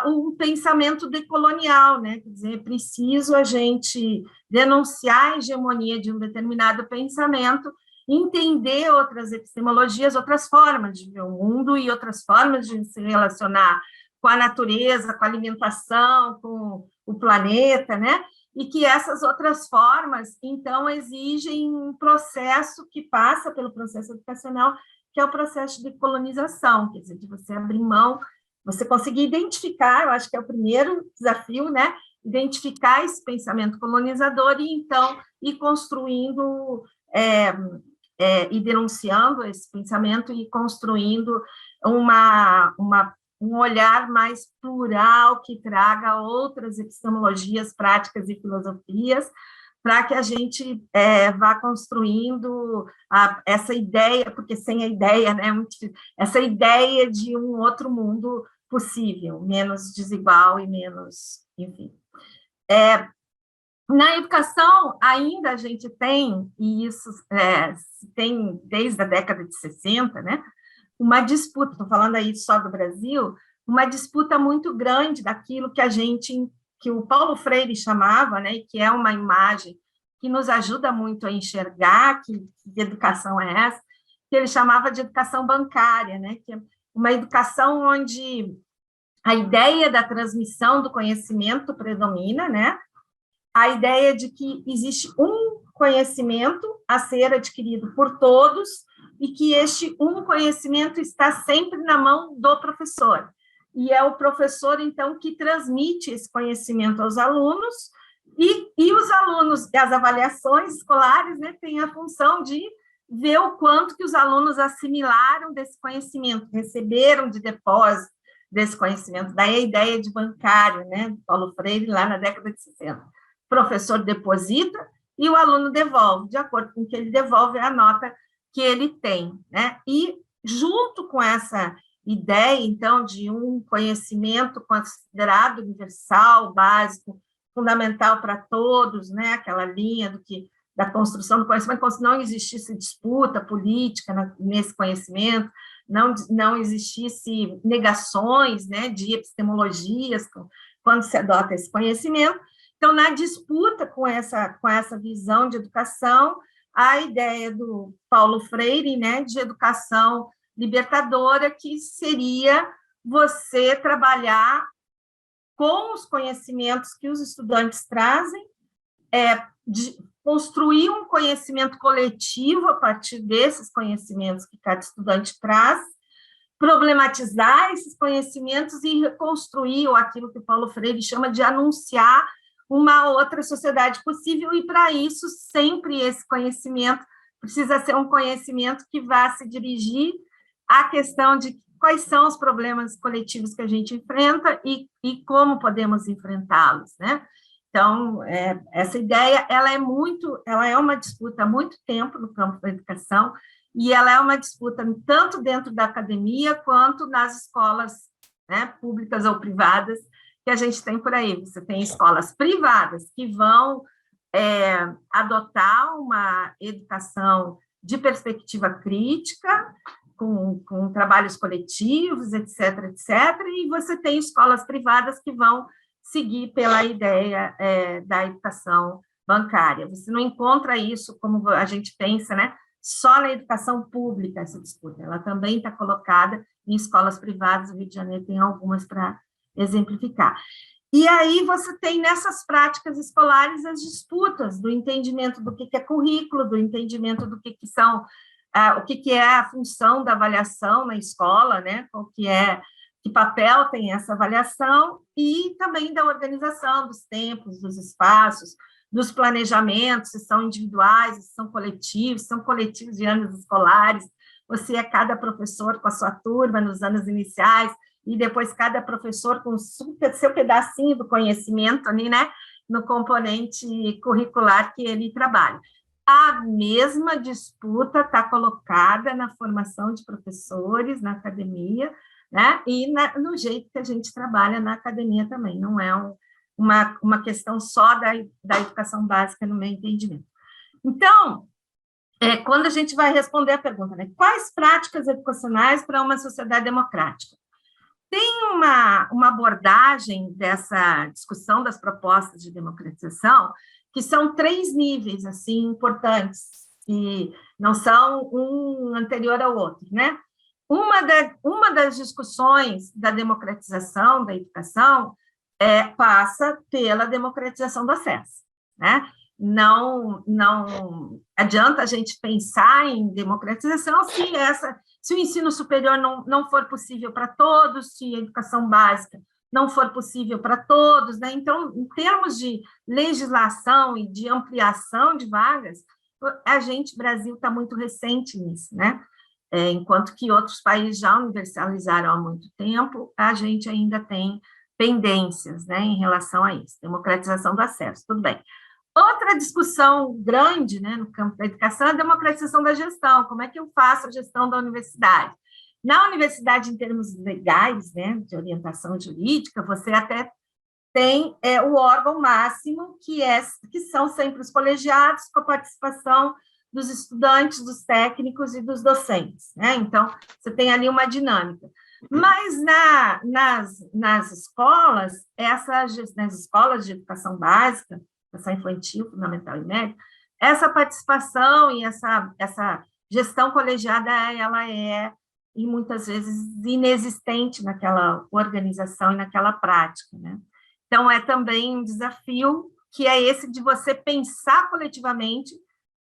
Speaker 4: um pensamento decolonial, né? Quer dizer, é preciso a gente denunciar a hegemonia de um determinado pensamento, entender outras epistemologias, outras formas de ver o mundo e outras formas de se relacionar com a natureza, com a alimentação, com o planeta, né? E que essas outras formas, então, exigem um processo que passa pelo processo educacional, que é o processo de colonização, quer dizer, de você abrir mão, você conseguir identificar, eu acho que é o primeiro desafio, né? Identificar esse pensamento colonizador e, então, ir construindo, e denunciando esse pensamento e construindo um olhar mais plural que traga outras epistemologias, práticas e filosofias, para que a gente vá construindo essa ideia, porque sem a ideia, né, essa ideia de um outro mundo possível, menos desigual e menos, enfim. Na educação, ainda a gente tem, e isso tem desde a década de 60, né, uma disputa, estou falando aí só do Brasil, uma disputa muito grande daquilo que o Paulo Freire chamava, né, que é uma imagem que nos ajuda muito a enxergar que educação é essa, que ele chamava de educação bancária, né, que é uma educação onde a ideia da transmissão do conhecimento predomina, né, a ideia de que existe um conhecimento a ser adquirido por todos e que este um conhecimento está sempre na mão do professor. E é o professor, então, que transmite esse conhecimento aos alunos, e os alunos, as avaliações escolares, né, têm a função de ver o quanto que os alunos assimilaram desse conhecimento, receberam de depósito desse conhecimento. Daí a ideia de bancário, né, do Paulo Freire, lá na década de 60. O professor deposita e o aluno devolve, de acordo com o que ele devolve, a nota que ele tem, né? E, junto com essa ideia, então, de um conhecimento considerado universal, básico, fundamental para todos, né? Aquela linha da construção do conhecimento, como se não existisse disputa política nesse conhecimento, não existisse negações, né, de epistemologias quando se adota esse conhecimento. Então, na disputa com essa visão de educação, a ideia do Paulo Freire, né, de educação libertadora, que seria você trabalhar com os conhecimentos que os estudantes trazem, de construir um conhecimento coletivo a partir desses conhecimentos que cada estudante traz, problematizar esses conhecimentos e reconstruir aquilo que Paulo Freire chama de anunciar uma outra sociedade possível, e para isso sempre esse conhecimento precisa ser um conhecimento que vá se dirigir à questão de quais são os problemas coletivos que a gente enfrenta e como podemos enfrentá-los, né? Então, essa ideia, ela é uma disputa há muito tempo no campo da educação, e ela é uma disputa tanto dentro da academia quanto nas escolas, né, públicas ou privadas que a gente tem por aí. Você tem escolas privadas que vão adotar uma educação de perspectiva crítica, com trabalhos coletivos, etc., etc., e você tem escolas privadas que vão seguir pela ideia da educação bancária. Você não encontra isso, como a gente pensa, né, só na educação pública, essa disputa. Ela também está colocada em escolas privadas, o Rio de Janeiro tem algumas para exemplificar. E aí você tem nessas práticas escolares as disputas do entendimento do que é currículo, do entendimento do que são, o que é a função da avaliação na escola, né? Que papel tem essa avaliação, e também da organização dos tempos, dos espaços, dos planejamentos, se são individuais, se são coletivos de anos escolares, você é cada professor com a sua turma nos anos iniciais, e depois cada professor com o seu pedacinho do conhecimento ali, né, no componente curricular que ele trabalha. A mesma disputa está colocada na formação de professores, na academia, né, e no jeito que a gente trabalha na academia também, não é uma questão só da educação básica, no meu entendimento. Então, quando a gente vai responder a pergunta, né, quais práticas educacionais para uma sociedade democrática? Tem uma abordagem dessa discussão das propostas de democratização, que são 3 níveis, assim, importantes, e não são um anterior ao outro, né? Uma das discussões da democratização da educação passa pela democratização do acesso, né? Não adianta a gente pensar em democratização se o ensino superior não for possível para todos, se a educação básica não for possível para todos, né? Então, em termos de legislação e de ampliação de vagas, Brasil está muito recente nisso, né? Enquanto que outros países já universalizaram há muito tempo, a gente ainda tem pendências, né, em relação a isso. Democratização do acesso, tudo bem. Outra discussão grande, né, no campo da educação é a democratização da gestão. Como é que eu faço a gestão da universidade? Na universidade, em termos legais, né, de orientação jurídica, você até tem o órgão máximo, que são sempre os colegiados, com a participação dos estudantes, dos técnicos e dos docentes, né? Então, você tem ali uma dinâmica. Mas nas escolas, nas escolas de educação básica, educação infantil, fundamental e média, essa participação e essa gestão colegiada, ela e muitas vezes, inexistente naquela organização e naquela prática, né? Então, é também um desafio, que é esse de você pensar coletivamente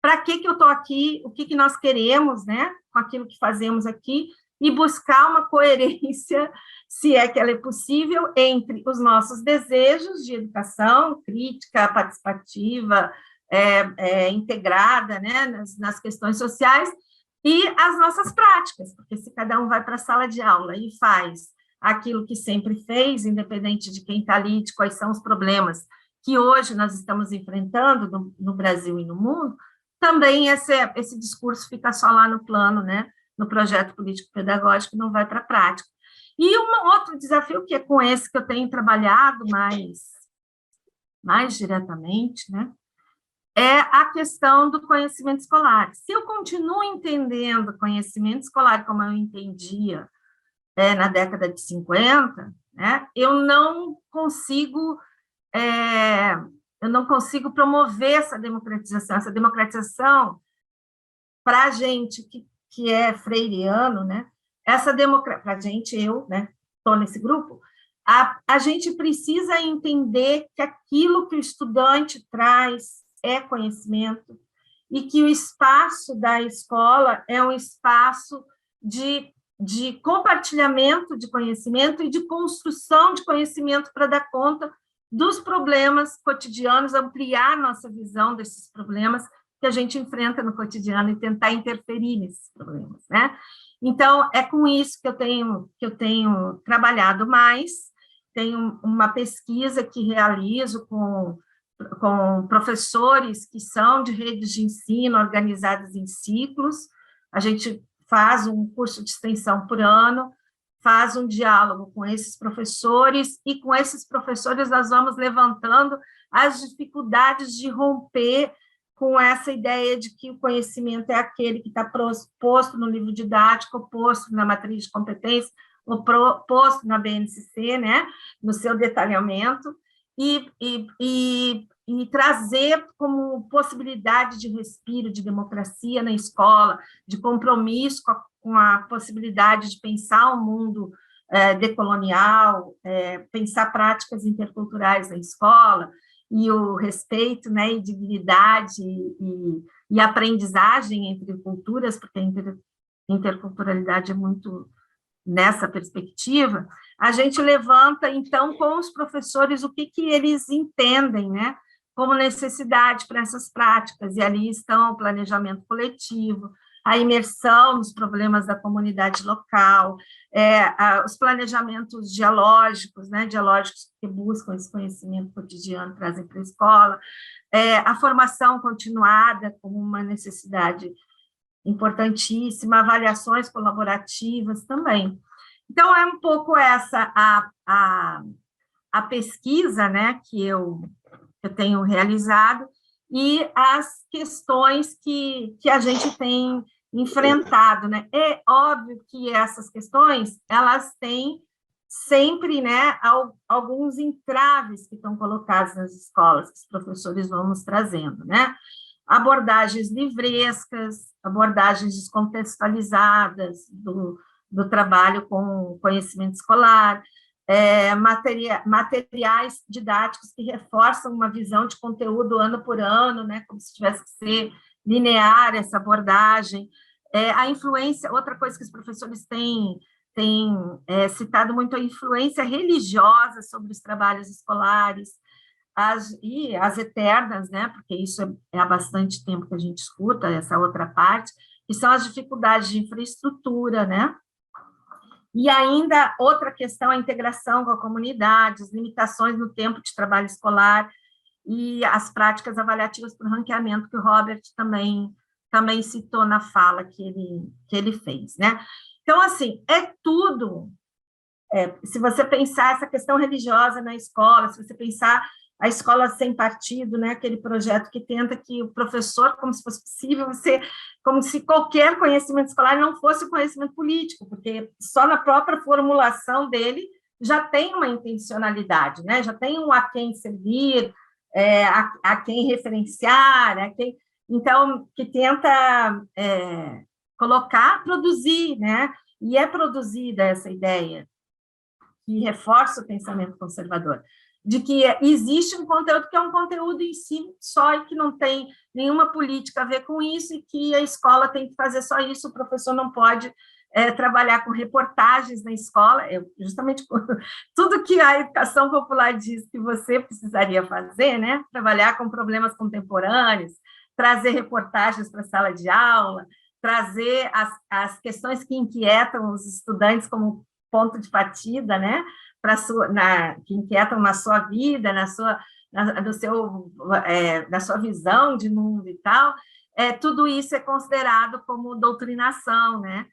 Speaker 4: para que eu estou aqui, o que nós queremos, né, com aquilo que fazemos aqui, e buscar uma coerência, se é que ela é possível, entre os nossos desejos de educação crítica, participativa, integrada, né, nas questões sociais, e as nossas práticas, porque se cada um vai para a sala de aula e faz aquilo que sempre fez, independente de quem está ali, de quais são os problemas que hoje nós estamos enfrentando no Brasil e no mundo, também esse discurso fica só lá no plano, né, no projeto político-pedagógico, não vai para a prática. E um outro desafio, que é com esse que eu tenho trabalhado mais diretamente, né, é a questão do conhecimento escolar. Se eu continuo entendendo conhecimento escolar como eu entendia na década de 50, né, eu não consigo promover essa democratização. Essa democratização, para a gente que é freiriano, né, para a gente, eu, né, estou nesse grupo, a gente precisa entender que aquilo que o estudante traz é conhecimento e que o espaço da escola é um espaço de compartilhamento de conhecimento e de construção de conhecimento para dar conta dos problemas cotidianos, ampliar nossa visão desses problemas que a gente enfrenta no cotidiano e tentar interferir nesses problemas, né? Então, é com isso que eu tenho trabalhado mais. Tenho uma pesquisa que realizo com professores que são de redes de ensino organizadas em ciclos. A gente faz um curso de extensão por ano, faz um diálogo com esses professores, e com esses professores nós vamos levantando as dificuldades de romper com essa ideia de que o conhecimento é aquele que está posto no livro didático, posto na matriz de competência, ou posto na BNCC, né, no seu detalhamento, e trazer como possibilidade de respiro, de democracia na escola, de compromisso com a possibilidade de pensar o mundo decolonial, pensar práticas interculturais na escola, e o respeito, né, e dignidade e aprendizagem entre culturas, porque a interculturalidade é muito nessa perspectiva. A gente levanta, então, com os professores o que eles entendem, né, como necessidade para essas práticas, e ali estão o planejamento coletivo, a imersão nos problemas da comunidade local, os planejamentos dialógicos, né, dialógicos que buscam esse conhecimento cotidiano, trazem para a escola, a formação continuada como uma necessidade importantíssima, avaliações colaborativas também. Então, é um pouco essa a pesquisa, né, que eu tenho realizado, e as questões que a gente tem enfrentado, né? É óbvio que essas questões, elas têm sempre, né, alguns entraves que estão colocados nas escolas, que os professores vão nos trazendo, né? Abordagens livrescas, abordagens descontextualizadas do trabalho com conhecimento escolar, materiais didáticos que reforçam uma visão de conteúdo ano por ano, né, como se tivesse que ser linear essa abordagem. A influência, outra coisa que os professores têm citado muito, a influência religiosa sobre os trabalhos escolares, as eternas, né, porque isso há bastante tempo que a gente escuta, essa outra parte, que são as dificuldades de infraestrutura, né? E ainda outra questão, a integração com a comunidade, as limitações no tempo de trabalho escolar e as práticas avaliativas para o ranqueamento, que o Robert também citou na fala que ele fez, né? Então, assim, tudo. Se você pensar essa questão religiosa na escola, se você pensar a escola sem partido, né, aquele projeto que tenta que o professor, como se fosse possível, como se qualquer conhecimento escolar não fosse o conhecimento político, porque só na própria formulação dele já tem uma intencionalidade, né, já tem um a quem servir, a quem referenciar, então, que tenta produzir, né, e é produzida essa ideia, que reforça o pensamento conservador, de que existe um conteúdo que é um conteúdo em si só e que não tem nenhuma política a ver com isso e que a escola tem que fazer só isso, o professor não pode trabalhar com reportagens na escola, justamente tudo que a educação popular diz que você precisaria fazer, né? Trabalhar com problemas contemporâneos, trazer reportagens para a sala de aula, trazer as questões que inquietam os estudantes como ponto de partida, né? Que inquietam na sua vida, na sua visão de mundo e tal, tudo isso é considerado como doutrinação, né?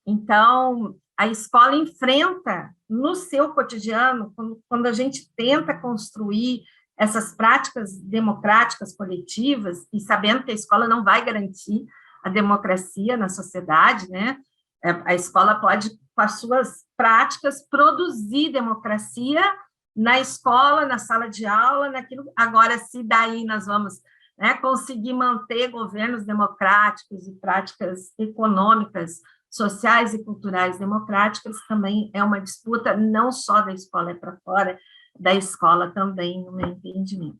Speaker 4: Então, a escola enfrenta no seu cotidiano, quando a gente tenta construir essas práticas democráticas coletivas, e sabendo que a escola não vai garantir a democracia na sociedade, né? A escola pode, com as suas práticas, produzir democracia na escola, na sala de aula, naquilo. Agora, se daí nós vamos, né, conseguir manter governos democráticos e práticas econômicas, sociais e culturais democráticas, também é uma disputa não só da escola, é para fora da escola também, no meu entendimento.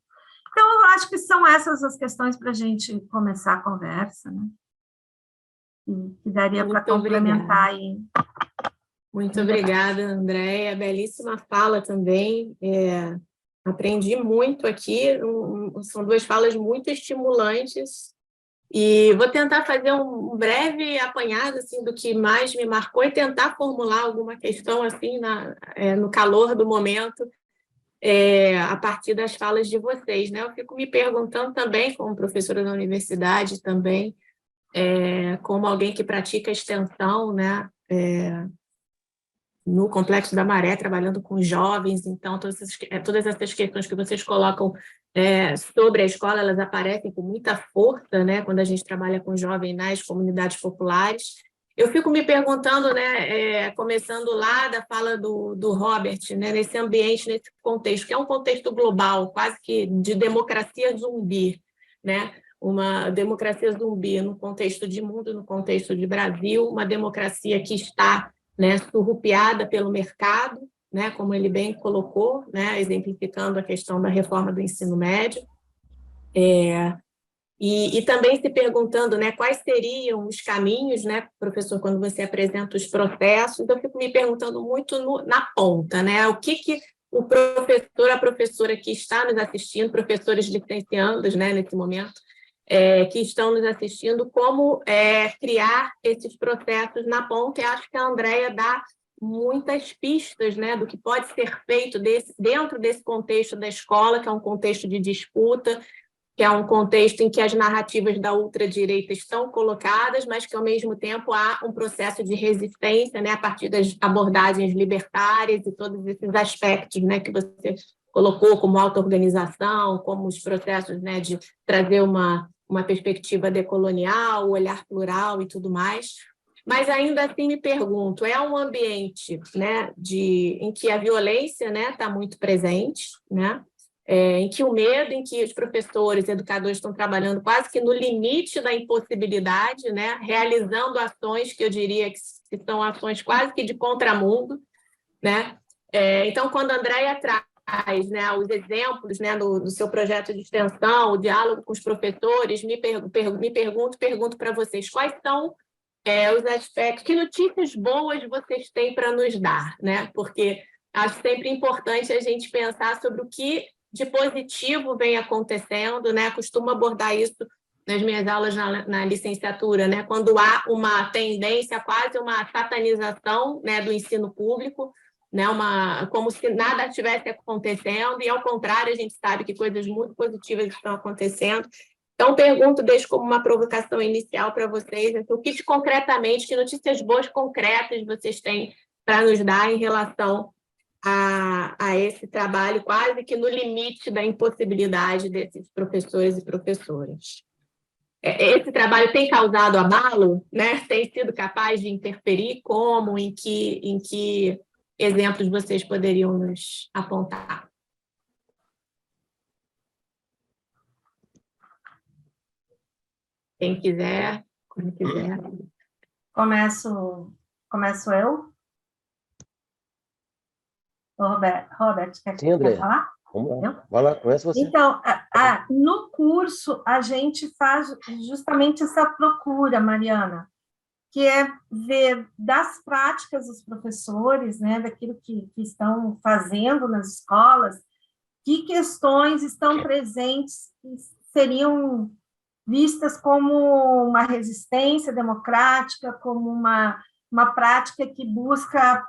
Speaker 4: Então, eu acho que são essas as questões para a gente começar a conversa, né? Que daria para complementar aí.
Speaker 1: Muito obrigada, Andréia. Belíssima fala também. Aprendi muito aqui. São duas falas muito estimulantes. E vou tentar fazer um breve apanhado assim, do que mais me marcou e tentar formular alguma questão assim, no calor do momento, a partir das falas de vocês, né? Eu fico me perguntando também, como professora da universidade também, como alguém que pratica extensão, né, no Complexo da Maré, trabalhando com jovens, então todas essas questões que vocês colocam sobre a escola, elas aparecem com muita força, né, quando a gente trabalha com jovens nas comunidades populares. Eu fico me perguntando, né, começando lá da fala do Robert, né, nesse ambiente, nesse contexto, que é um contexto global, quase que de democracia zumbi, né? Uma democracia zumbi no contexto de mundo, no contexto de Brasil, uma democracia que está, né, surrupiada pelo mercado, né, como ele bem colocou, né, exemplificando a questão da reforma do ensino médio, e também se perguntando, né, quais seriam os caminhos, né, professor, quando você apresenta os processos, eu fico me perguntando muito na ponta, né, o que o professor, a professora que está nos assistindo, professores licenciandos, né, nesse momento, que estão nos assistindo, como criar esses processos na ponta, e acho que a Andréia dá muitas pistas, né, do que pode ser feito dentro desse contexto da escola, que é um contexto de disputa, que é um contexto em que as narrativas da ultradireita estão colocadas, mas que, ao mesmo tempo, há um processo de resistência, né, a partir das abordagens libertárias e todos esses aspectos, né, que você colocou como auto-organização, como os processos, né, de trazer uma perspectiva decolonial, olhar plural e tudo mais. Mas ainda assim me pergunto, é um ambiente, né, em que a violência, né, está muito presente, né, em que o medo, em que os professores, educadores estão trabalhando quase que no limite da impossibilidade, né, realizando ações que eu diria que são ações quase que de contramundo, né? Então, quando a Andréia traz, né, os exemplos, né, no seu projeto de extensão, o diálogo com os professores, pergunto para vocês quais são os aspectos, que notícias boas vocês têm para nos dar, né? Porque acho sempre importante a gente pensar sobre o que de positivo vem acontecendo, né? Costumo abordar isso nas minhas aulas na licenciatura, né? Quando há uma tendência, quase uma satanização, né, do ensino público, né? Como se nada estivesse acontecendo, e ao contrário, a gente sabe que coisas muito positivas estão acontecendo. Então, deixo como uma provocação inicial para vocês, o que concretamente, que notícias boas concretas vocês têm para nos dar em relação a esse trabalho quase que no limite da impossibilidade desses professores e professoras. Esse trabalho tem causado abalo, né? Tem sido capaz de interferir? Como? Em que exemplos vocês poderiam nos apontar? Quem quiser, como quiser.
Speaker 4: Começo eu? Robert, quer falar?
Speaker 3: Vamos lá. Vai lá, começa você.
Speaker 4: Então, no curso, a gente faz justamente essa procura, Mariana, que é ver das práticas dos professores, né, daquilo que estão fazendo nas escolas, que questões estão presentes que seriam vistas como uma resistência democrática, como uma prática que busca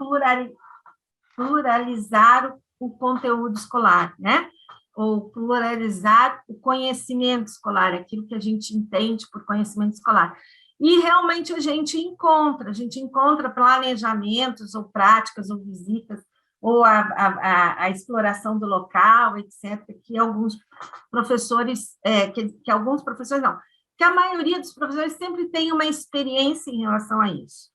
Speaker 4: pluralizar o conteúdo escolar, né? Ou pluralizar o conhecimento escolar, aquilo que a gente entende por conhecimento escolar. E realmente a gente encontra planejamentos ou práticas ou visitas ou a exploração do local, etc., que alguns professores, que alguns professores não, que a maioria dos professores sempre tem uma experiência em relação a isso.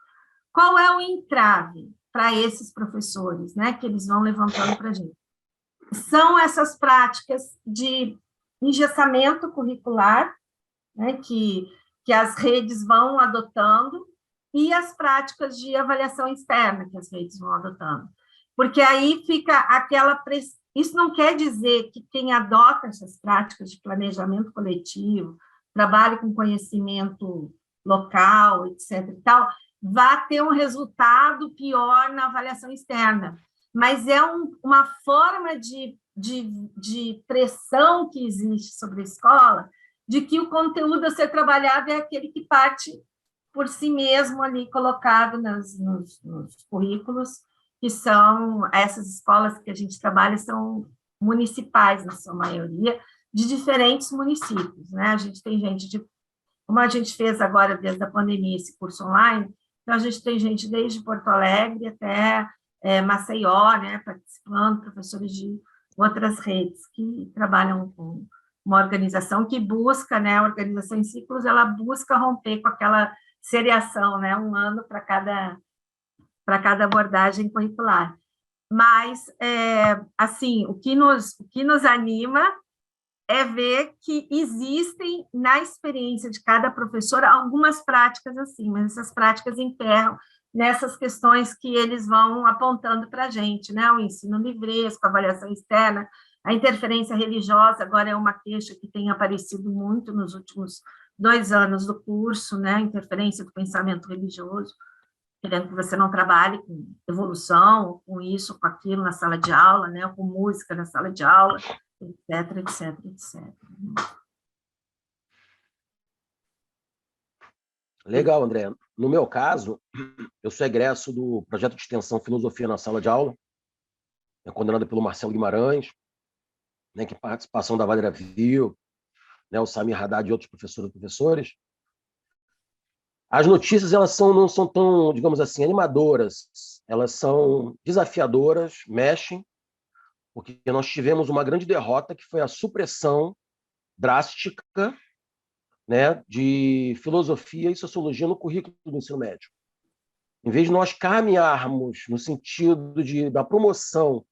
Speaker 4: Qual é o entrave para esses professores, né, que eles vão levantando para a gente? São essas práticas de engessamento curricular, né, que as redes vão adotando, e as práticas de avaliação externa que as redes vão adotando. Porque aí fica aquela... Isso não quer dizer que quem adota essas práticas de planejamento coletivo, trabalho com conhecimento local, etc. e tal, vá ter um resultado pior na avaliação externa. Mas é uma forma de pressão que existe sobre a escola, de que o conteúdo a ser trabalhado é aquele que parte por si mesmo ali colocado nos currículos, que são essas escolas que a gente trabalha, são municipais, na sua maioria, de diferentes municípios, né? A gente tem gente como a gente fez agora, desde a pandemia, esse curso online, então a gente tem gente desde Porto Alegre até Maceió, né, participando, professores de outras redes que trabalham com uma organização que busca, né, a organização em ciclos, ela busca romper com aquela seriação, né, 1 ano para cada abordagem curricular. Mas, assim, o que nos anima é ver que existem, na experiência de cada professor, algumas práticas assim, mas essas práticas emperram nessas questões que eles vão apontando para a gente, né? O ensino livresco, a avaliação externa, a interferência religiosa, agora é uma queixa que tem aparecido muito nos últimos 2 anos do curso, né? A interferência do pensamento religioso, querendo que você não trabalhe com evolução, com isso, com aquilo na sala de aula, né? Com música na sala de aula, etc, etc, etc.
Speaker 3: Legal, André. No meu caso, eu sou egresso do projeto de extensão Filosofia na Sala de Aula, coordenado pelo Marcelo Guimarães, né, que participação da Valéria Viu, né, o Samir Haddad e outros professores e professores. As notícias não são tão, digamos assim, animadoras, elas são desafiadoras, mexem, porque nós tivemos uma grande derrota, que foi a supressão drástica, né, de filosofia e sociologia no currículo do ensino médio. Em vez de nós caminharmos no sentido da promoção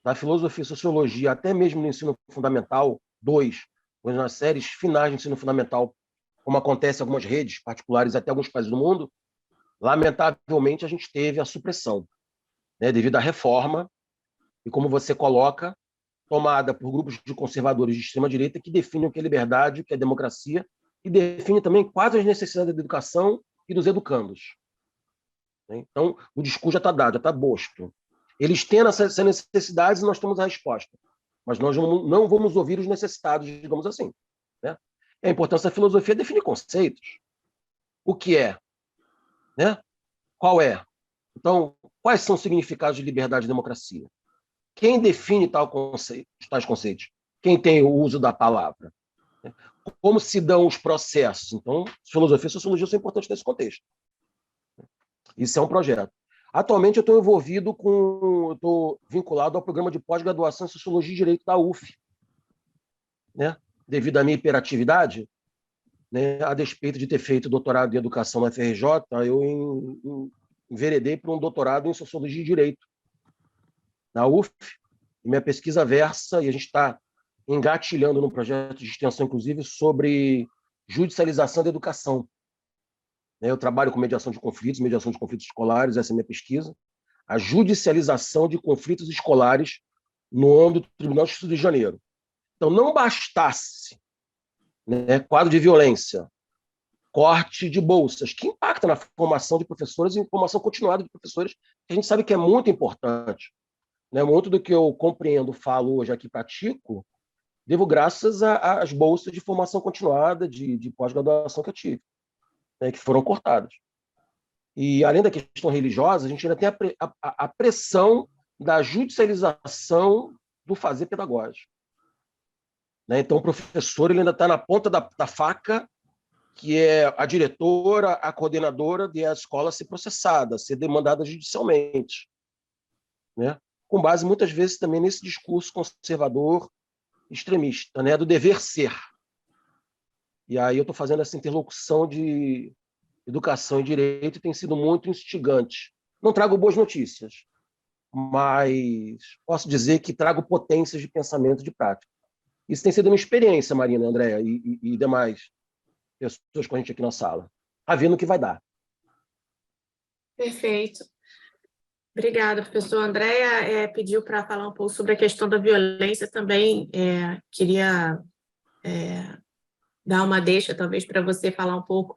Speaker 3: da filosofia e sociologia, até mesmo no ensino fundamental 2, ou nas séries finais do ensino fundamental, como acontece em algumas redes particulares, até alguns países do mundo, lamentavelmente a gente teve a supressão. né, devido à reforma, e como você coloca, tomada por grupos de conservadores de extrema-direita que definem o que é liberdade, o que é democracia, e definem também quais as necessidades da educação e dos educandos. Então, o discurso já está dado, já está posto. Eles têm essas necessidades e nós temos a resposta. Mas nós não vamos ouvir os necessitados, digamos assim. Né? A importância da filosofia é definir conceitos. O que é? Né? Qual é? Então, quais são os significados de liberdade e democracia? Quem define tais conceitos? Quem tem o uso da palavra? Como se dão os processos? Então, filosofia e sociologia são importantes nesse contexto. Isso é um projeto. Atualmente, eu estou vinculado ao programa de pós-graduação em Sociologia e Direito da UF. Né? Devido à minha hiperatividade, né, a despeito de ter feito doutorado em Educação na FRJ, eu enveredei para um doutorado em Sociologia e Direito na UF. Minha pesquisa versa, e a gente está engatilhando num projeto de extensão, inclusive, sobre judicialização da educação. Eu trabalho com mediação de conflitos escolares, essa é a minha pesquisa. A judicialização de conflitos escolares no âmbito do Tribunal de Justiça do Rio de Janeiro. Então, não bastasse, né, quadro de violência, corte de bolsas, que impacta na formação de professores e formação continuada de professores, que a gente sabe que é muito importante. Né? Muito do que eu compreendo, falo hoje aqui, pratico, devo graças às bolsas de formação continuada, de pós-graduação que eu tive, né, que foram cortadas. E, além da questão religiosa, a gente ainda tem a pressão da judicialização do fazer pedagógico. Né? Então, o professor ele ainda está na ponta da faca, que é a diretora, a coordenadora de a escola ser processada, ser demandada judicialmente. Né? Com base, muitas vezes, também nesse discurso conservador extremista, né? Do dever ser. E aí eu estou fazendo essa interlocução de educação e direito e tem sido muito instigante. Não trago boas notícias, mas posso dizer que trago potências de pensamento e de prática. Isso tem sido uma experiência, Marina, Andréa e demais pessoas com a gente aqui na sala. A ver no que vai dar.
Speaker 1: Perfeito. Obrigada, professor. Andréa pediu para falar um pouco sobre a questão da violência também. Queria dar uma deixa, talvez, para você falar um pouco.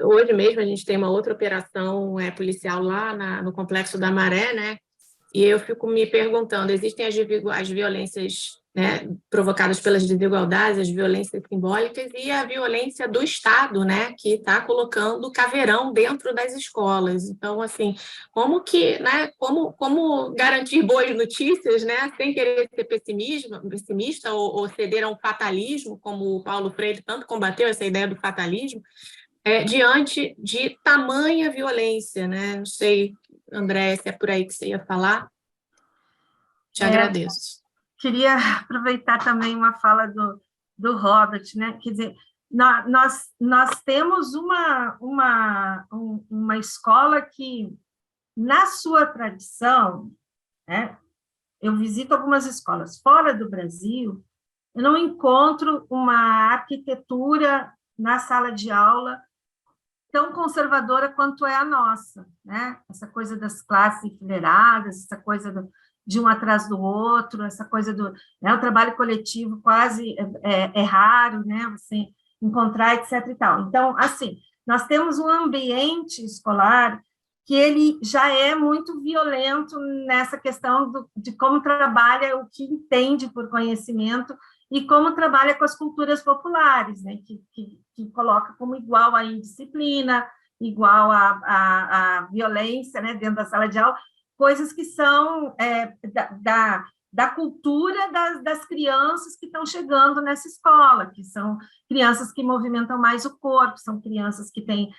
Speaker 1: Hoje mesmo a gente tem uma outra operação policial lá no Complexo da Maré, né? E eu fico me perguntando, existem as violências, né, provocadas pelas desigualdades, as violências simbólicas e a violência do Estado, né, que está colocando caveirão dentro das escolas. Então, assim, como que, né, como garantir boas notícias, né, sem querer ser pessimista ou ceder a um fatalismo, como o Paulo Freire tanto combateu essa ideia do fatalismo, diante de tamanha violência, né? Não sei, André, se é por aí que você ia falar. Te agradeço.
Speaker 4: Queria aproveitar também uma fala do Robert, né? Quer dizer, nós temos uma escola que, na sua tradição, né? Eu visito algumas escolas fora do Brasil, eu não encontro uma arquitetura na sala de aula tão conservadora quanto é a nossa, né? Essa coisa das classes enfileiradas, essa coisa de um atrás do outro, essa coisa né, o trabalho coletivo quase é raro, né? Você encontrar, etc. e tal. Então, assim, nós temos um ambiente escolar que ele já é muito violento nessa questão de como trabalha o que entende por conhecimento e como trabalha com as culturas populares, né? Que coloca como igual a indisciplina, igual a violência, né? Dentro da sala de aula, coisas que são da cultura das crianças que estão chegando nessa escola, que são crianças que movimentam mais o corpo, são crianças que têm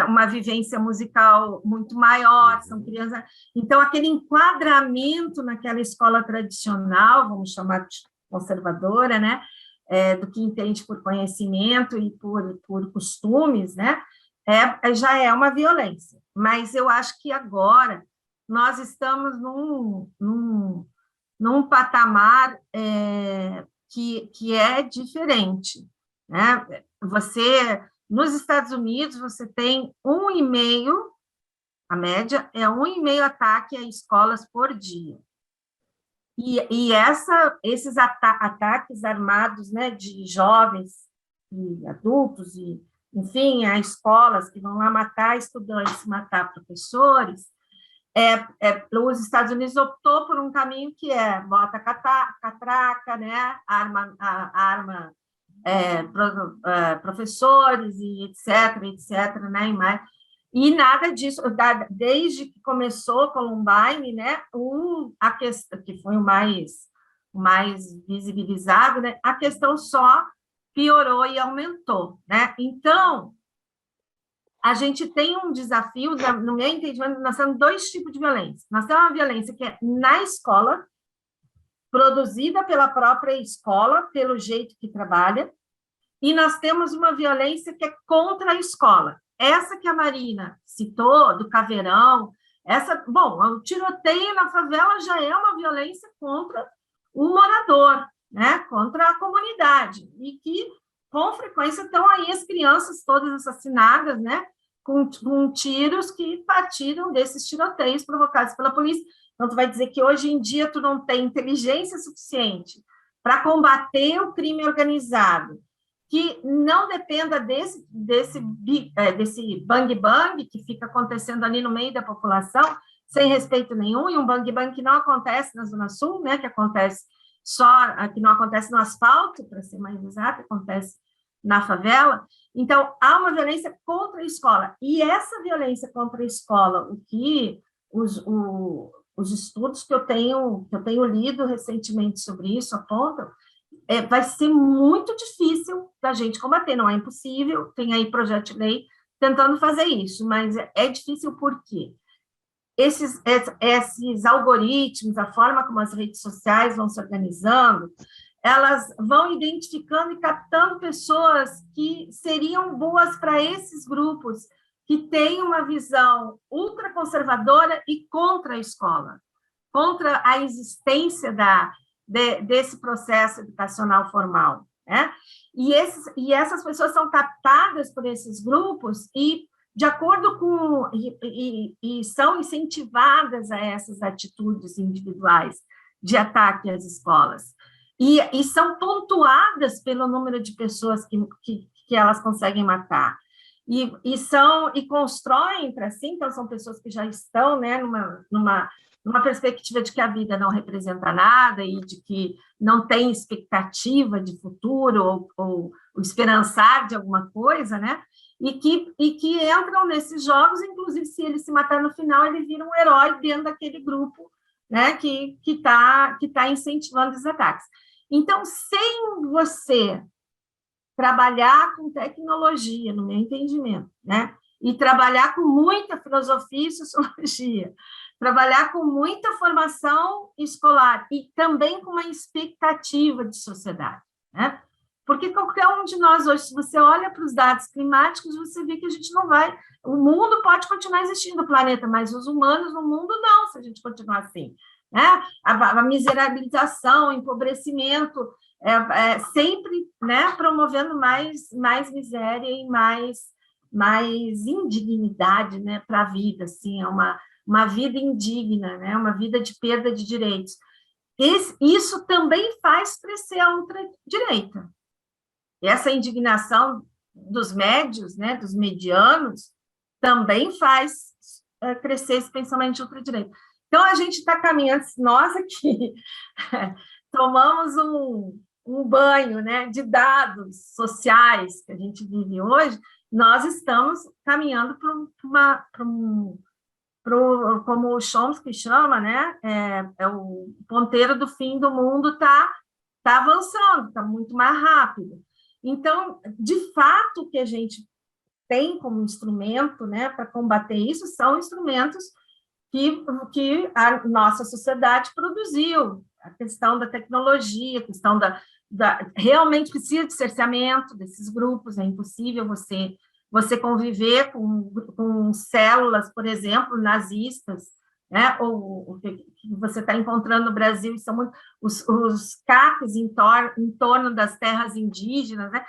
Speaker 4: uma vivência musical muito maior, são crianças... Então, aquele enquadramento naquela escola tradicional, vamos chamar de conservadora, né, do que entende por conhecimento e por costumes, né, já é uma violência. Mas eu acho que agora nós estamos num patamar que é diferente, né? Nos Estados Unidos, você tem 1,5 A média é 1,5 ataque a escolas por dia. E esses ataques armados, né, de jovens e adultos, e, enfim, a escolas que vão lá matar estudantes, matar professores, os Estados Unidos optou por um caminho que bota catraca, né, arma professores e etc, né, e nada disso, desde que começou Columbine, né, a questão que foi o mais visibilizado, né, a questão só piorou e aumentou, né? Então, a gente tem um desafio, no meu entendimento, nós temos 2 tipos de violência. Nós temos uma violência que é na escola, produzida pela própria escola, pelo jeito que trabalha, e nós temos uma violência que é contra a escola. Essa que a Marina citou, do Caveirão, o tiroteio na favela já é uma violência contra o morador, né, contra a comunidade, e que, com frequência, estão aí as crianças todas assassinadas, né, com tiros que partiram desses tiroteios provocados pela polícia. Então, tu vai dizer que hoje em dia tu não tem inteligência suficiente para combater o crime organizado, que não dependa desse bang-bang que fica acontecendo ali no meio da população, sem respeito nenhum, e um bang-bang que não acontece na Zona Sul, né, que não acontece no asfalto, para ser mais exato, acontece na favela. Então, há uma violência contra a escola, e essa violência contra a escola, o que os estudos que eu tenho lido recentemente sobre isso apontam, vai ser muito difícil da gente combater, não é impossível, tem aí projeto de lei tentando fazer isso, mas é difícil porque esses algoritmos, a forma como as redes sociais vão se organizando, elas vão identificando e captando pessoas que seriam boas para esses grupos, que têm uma visão ultraconservadora e contra a escola, contra a existência desse processo educacional formal, né? E essas pessoas são captadas por esses grupos e, de acordo com... E são incentivadas a essas atitudes individuais de ataque às escolas. E são pontuadas pelo número de pessoas que elas conseguem matar. E constroem para si, então são pessoas que já estão, né, numa perspectiva de que a vida não representa nada e de que não tem expectativa de futuro ou esperançar de alguma coisa, né? E que entram nesses jogos, inclusive, se ele se matar no final, ele vira um herói dentro daquele grupo, né, que tá incentivando os ataques. Então, sem você trabalhar com tecnologia, no meu entendimento, né, e trabalhar com muita filosofia e sociologia, trabalhar com muita formação escolar e também com uma expectativa de sociedade, né? Porque qualquer um de nós hoje, se você olha para os dados climáticos, você vê que a gente não vai... O mundo pode continuar existindo, o planeta, mas os humanos no mundo não, se a gente continuar assim, né? A miserabilização, o empobrecimento, sempre, né, promovendo mais miséria e mais indignidade, né, para a vida, assim, é uma vida indigna, né, uma vida de perda de direitos. Isso também faz crescer a ultradireita. Essa indignação dos médios, né, dos medianos, também faz crescer esse pensamento de ultradireita. Então, a gente está caminhando, nós aqui tomamos um banho, né, de dados sociais que a gente vive hoje, nós estamos caminhando para como o Chomsky chama, né, o ponteiro do fim do mundo está avançando, está muito mais rápido. Então, de fato, o que a gente tem como instrumento, né, para combater isso são instrumentos que a nossa sociedade produziu, a questão da tecnologia, a questão realmente precisa de cerceamento desses grupos, é impossível você conviver com células, por exemplo, nazistas, né, ou que você está encontrando no Brasil, são muito, os CACs em torno das terras indígenas, né,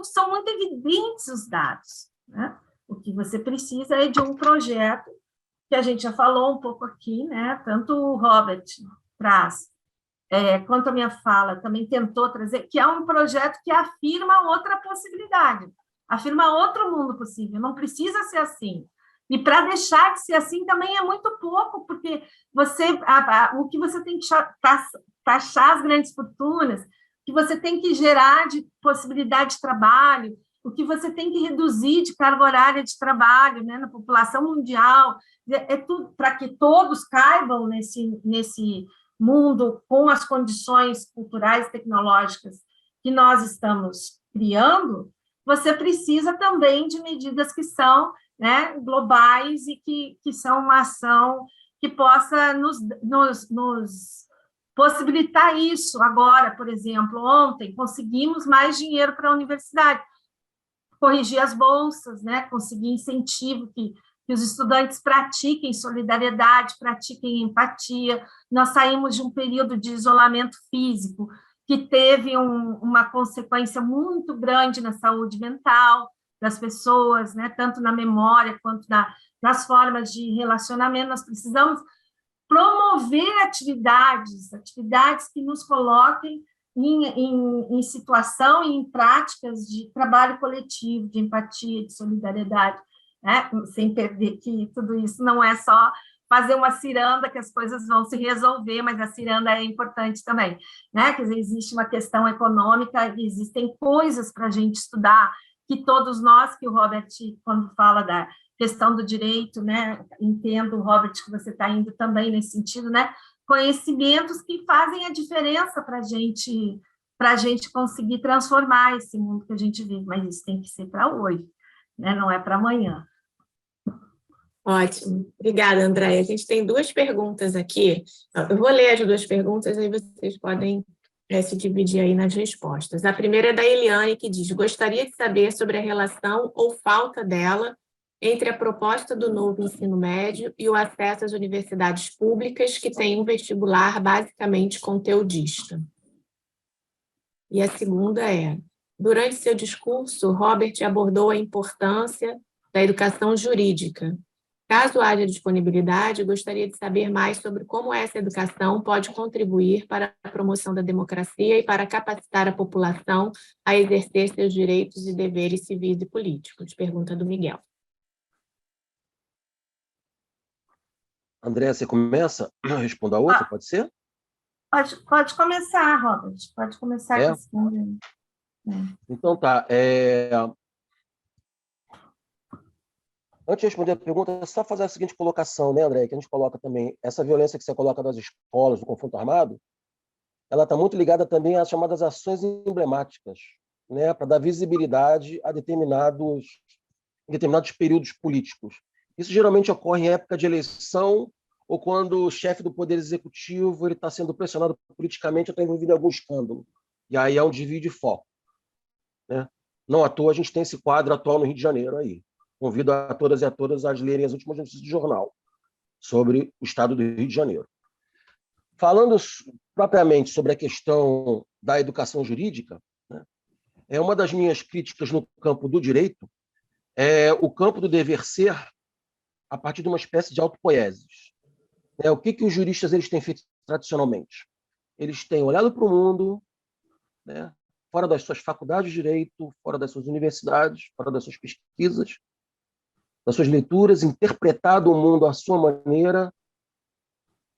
Speaker 4: são muito evidentes os dados, né? O que você precisa é de um projeto que a gente já falou um pouco aqui, né? Tanto o Robert traz, quanto a minha fala também tentou trazer, que é um projeto que afirma outra possibilidade, afirma outro mundo possível, não precisa ser assim. E para deixar de ser assim também é muito pouco, porque o que você tem que taxar as grandes fortunas, o que você tem que gerar de possibilidade de trabalho, o que você tem que reduzir de carga horária de trabalho, né, na população mundial, é tudo para que todos caibam nesse mundo com as condições culturais e tecnológicas que nós estamos criando. Você precisa também de medidas que são, né, globais e que são uma ação que possa nos possibilitar isso. Agora, por exemplo, ontem conseguimos mais dinheiro para a universidade, corrigir as bolsas, né, conseguir incentivo que os estudantes pratiquem solidariedade, pratiquem empatia. Nós saímos de um período de isolamento físico que teve uma consequência muito grande na saúde mental das pessoas, né, tanto na memória quanto nas formas de relacionamento. Nós precisamos promover atividades que nos coloquem em situação e em práticas de trabalho coletivo, de empatia, de solidariedade, né? Sem perder que tudo isso não é só fazer uma ciranda que as coisas vão se resolver, mas a ciranda é importante também, né? Quer dizer, existe uma questão econômica, existem coisas para a gente estudar, que todos nós, que o Robert, quando fala da questão do direito, né? Entendo, Robert, que você está indo também nesse sentido, né? Conhecimentos que fazem a diferença para a gente conseguir transformar esse mundo que a gente vive, mas isso tem que ser para hoje, né? Não é para amanhã.
Speaker 1: Ótimo. Obrigada, Andréia. A gente tem 2 perguntas aqui. Eu vou ler as 2 perguntas, aí vocês podem se dividir aí nas respostas. A primeira é da Eliane, que diz: gostaria de saber sobre a relação ou falta dela entre a proposta do novo ensino médio e o acesso às universidades públicas que têm um vestibular basicamente conteudista. E a segunda é: durante seu discurso, Robert abordou a importância da educação jurídica. Caso haja disponibilidade, gostaria de saber mais sobre como essa educação pode contribuir para a promoção da democracia e para capacitar a população a exercer seus direitos e deveres civis e políticos. Pergunta do Miguel.
Speaker 3: André, você começa? Eu respondo a outra, pode ser?
Speaker 4: Pode começar, Robert. Pode começar respondendo.
Speaker 3: Então tá. Antes de responder a pergunta, é só fazer a seguinte colocação, né, André, que a gente coloca também. Essa violência que você coloca das escolas, do confronto armado, ela está muito ligada também às chamadas ações emblemáticas, né, para dar visibilidade a determinados períodos políticos. Isso geralmente ocorre em época de eleição ou quando o chefe do Poder Executivo está sendo pressionado politicamente ou está envolvido em algum escândalo. E aí é um desvio de foco, né? Não à toa a gente tem esse quadro atual no Rio de Janeiro aí. Convido a todas e a todas a lerem as últimas notícias do jornal sobre o estado do Rio de Janeiro. Falando propriamente sobre a questão da educação jurídica, né, uma das minhas críticas no campo do direito é o campo do dever ser a partir de uma espécie de autopoieses. O que os juristas eles têm feito tradicionalmente? Eles têm olhado para o mundo, né, fora das suas faculdades de direito, fora das suas universidades, fora das suas pesquisas, das suas leituras, interpretado o mundo à sua maneira,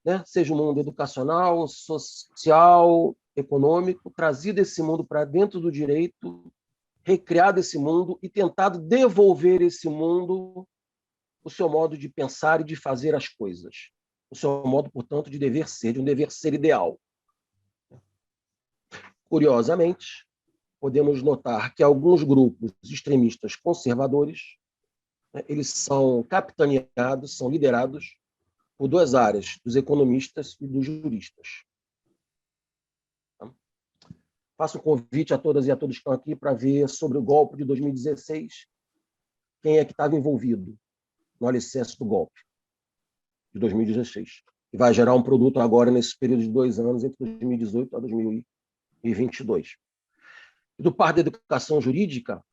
Speaker 3: né, seja o mundo educacional, social, econômico, trazido esse mundo para dentro do direito, recriado esse mundo e tentado devolver esse mundo o seu modo de pensar e de fazer as coisas. O seu modo, portanto, de dever ser, de um dever ser ideal. Curiosamente, podemos notar que alguns grupos extremistas conservadores, né, eles são capitaneados, são liderados por 2 áreas, dos economistas e dos juristas. Faço um convite a todas e a todos que estão aqui para ver sobre o golpe de 2016, quem é que estava envolvido no alicerce do golpe de 2016, que vai gerar um produto agora nesse período de 2 anos, entre 2018 a 2022. E do par da educação jurídica,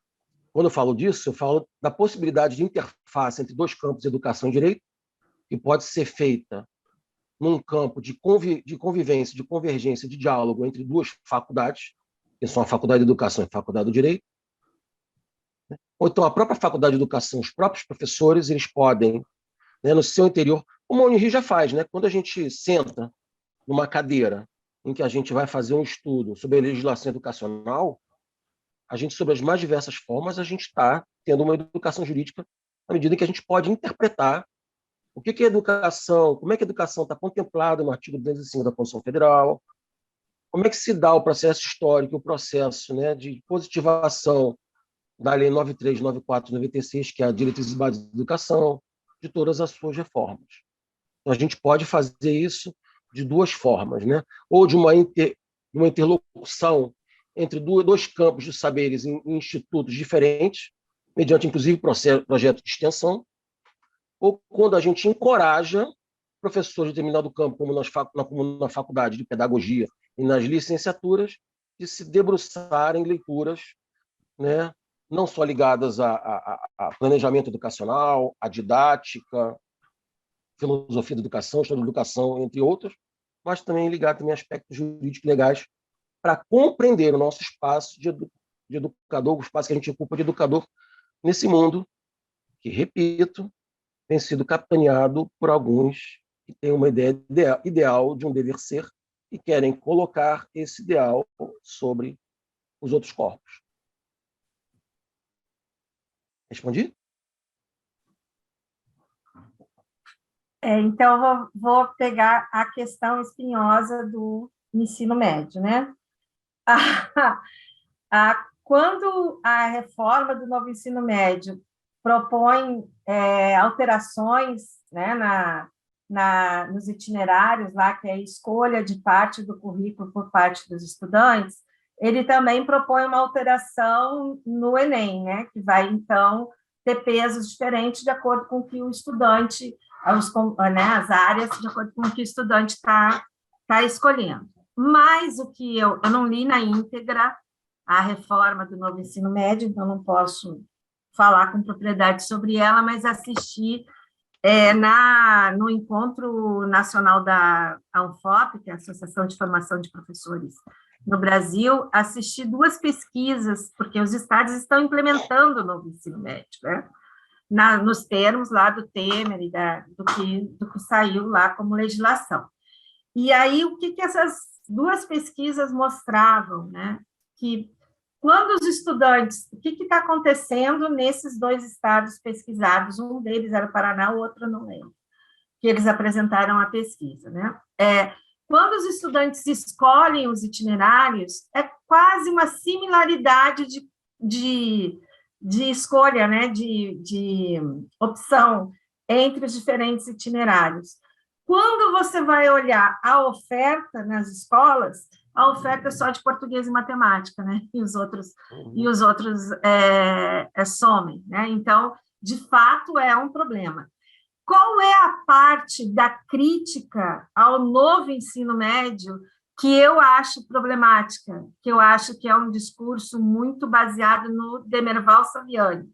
Speaker 3: quando eu falo disso, eu falo da possibilidade de interface entre 2 campos, educação e direito, que pode ser feita num campo de convivência, de convergência, de diálogo entre duas faculdades, que são a Faculdade de Educação e a Faculdade do Direito, né? Ou então a própria Faculdade de Educação, os próprios professores, eles podem, né, no seu interior, como a Unirio já faz, né? Quando a gente senta numa cadeira em que a gente vai fazer um estudo sobre a legislação educacional, a gente, sobre as mais diversas formas, a gente está tendo uma educação jurídica à medida em que a gente pode interpretar o que é educação, como é que a educação está contemplada no artigo 205 da Constituição Federal, como é que se dá o processo histórico, o processo, né, de positivação da Lei 93, 94, 96, que é a Diretrizes Básicas da Educação, de todas as suas reformas. Então, a gente pode fazer isso de duas formas, né? Ou de uma interlocução entre dois campos de saberes em institutos diferentes, mediante, inclusive, projeto de extensão, ou quando a gente encoraja professores de determinado campo, como na faculdade de pedagogia e nas licenciaturas, de se debruçarem leituras, né, não só ligadas a planejamento educacional, a didática, filosofia da educação, história da educação, entre outros, mas também ligado também a aspectos jurídicos legais para compreender o nosso espaço de educador, o espaço que a gente ocupa de educador nesse mundo que, repito, tem sido capitaneado por alguns que têm uma ideia ideal de um dever ser e querem colocar esse ideal sobre os outros corpos. Respondi?
Speaker 4: Então, eu vou pegar a questão espinhosa do ensino médio, né? Quando a reforma do novo ensino médio propõe alterações, né, nos itinerários, lá, que é a escolha de parte do currículo por parte dos estudantes, ele também propõe uma alteração no Enem, né, que vai, então, ter pesos diferentes de acordo com o que o estudante, as áreas, de acordo com o que o estudante está escolhendo. Mas o que eu não li na íntegra a reforma do novo ensino médio, então não posso falar com propriedade sobre ela, mas assisti no Encontro Nacional da ANFOP, que é a Associação de Formação de Professores no Brasil, assisti 2 pesquisas, porque os estados estão implementando o novo ensino médio, né? Nos termos lá do Temer e do que saiu lá como legislação. E aí, o que essas 2 pesquisas mostravam, né? Que quando os estudantes, o que está acontecendo nesses 2 estados pesquisados, um deles era o Paraná, o outro eu não lembro, que eles apresentaram a pesquisa, né? Quando os estudantes escolhem os itinerários, é quase uma similaridade de escolha, né? de opção entre os diferentes itinerários. Quando você vai olhar a oferta nas escolas, a oferta é só de português e matemática, né? E os outros somem, né? Então, de fato, é um problema. Qual é a parte da crítica ao novo ensino médio que eu acho problemática, que eu acho que é um discurso muito baseado no Demerval Saviani?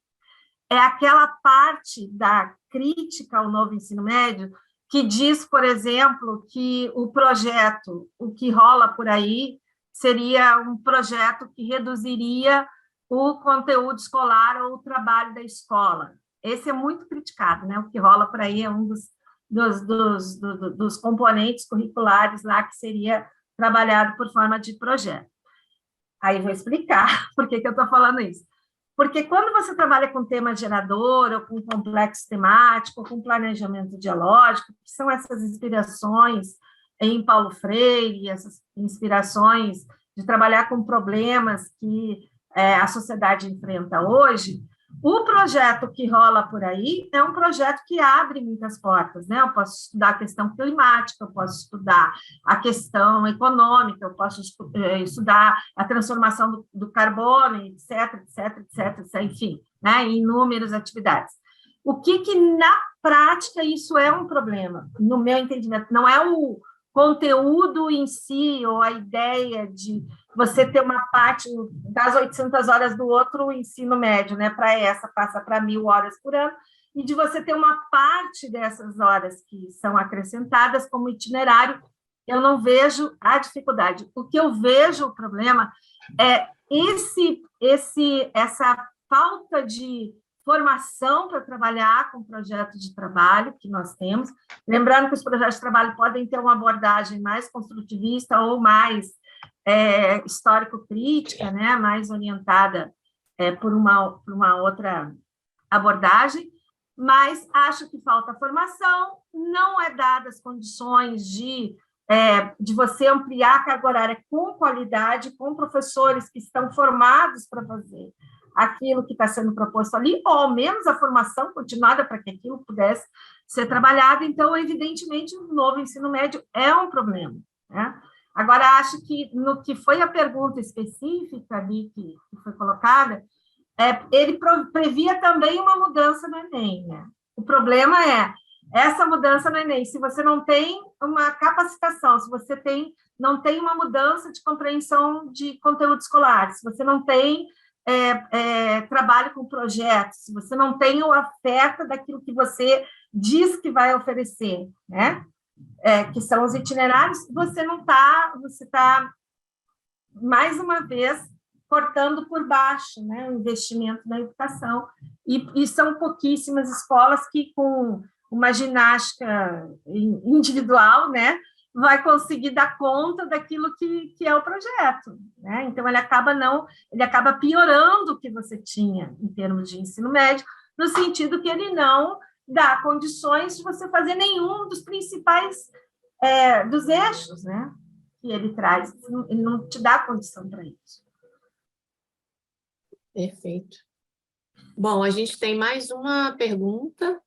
Speaker 4: É aquela parte da crítica ao novo ensino médio que diz, por exemplo, que o projeto, o que rola por aí, seria um projeto que reduziria o conteúdo escolar ou o trabalho da escola. Esse é muito criticado, né? O que rola por aí é um dos componentes curriculares lá que seria trabalhado por forma de projeto. Aí vou explicar por que eu estou falando isso. Porque quando você trabalha com tema gerador, ou com complexo temático, ou com planejamento dialógico, que são essas inspirações em Paulo Freire, essas inspirações de trabalhar com problemas que a sociedade enfrenta hoje, o projeto que rola por aí é um projeto que abre muitas portas, né? Eu posso estudar a questão climática, eu posso estudar a questão econômica, eu posso estudar a transformação do carbono, etc, enfim, né? Inúmeras atividades. O que na prática isso é um problema, no meu entendimento, não é o conteúdo em si, ou a ideia de você ter uma parte das 800 horas do outro ensino médio, né, para essa, passa para 1.000 horas por ano, e de você ter uma parte dessas horas que são acrescentadas como itinerário, eu não vejo a dificuldade. O que eu vejo o problema é essa falta de formação para trabalhar com projetos de trabalho que nós temos, lembrando que os projetos de trabalho podem ter uma abordagem mais construtivista ou mais histórico-crítica, né, mais orientada por uma outra abordagem, mas acho que falta formação, não é dadas condições de você ampliar a carga horária com qualidade, com professores que estão formados para fazer aquilo que está sendo proposto ali, ou ao menos a formação continuada para que aquilo pudesse ser trabalhado. Então, evidentemente, o novo ensino médio é um problema, né? Agora, acho que no que foi a pergunta específica ali que foi colocada, ele previa também uma mudança no Enem, né? O problema é essa mudança no Enem, se você não tem uma capacitação, se você não tem uma mudança de compreensão de conteúdo escolar, se você não tem trabalho com projetos, se você não tem a oferta daquilo que você diz que vai oferecer, né? Que são os itinerários, você está, mais uma vez, cortando por baixo, né, o investimento na educação, e são pouquíssimas escolas que, com uma ginástica individual, né, vai conseguir dar conta daquilo que é o projeto, né? Então, ele acaba piorando o que você tinha em termos de ensino médio, no sentido que ele não dá condições de você fazer nenhum dos principais dos eixos, né, que ele traz. Ele não te dá condição para isso.
Speaker 1: Perfeito. Bom, a gente tem mais uma pergunta,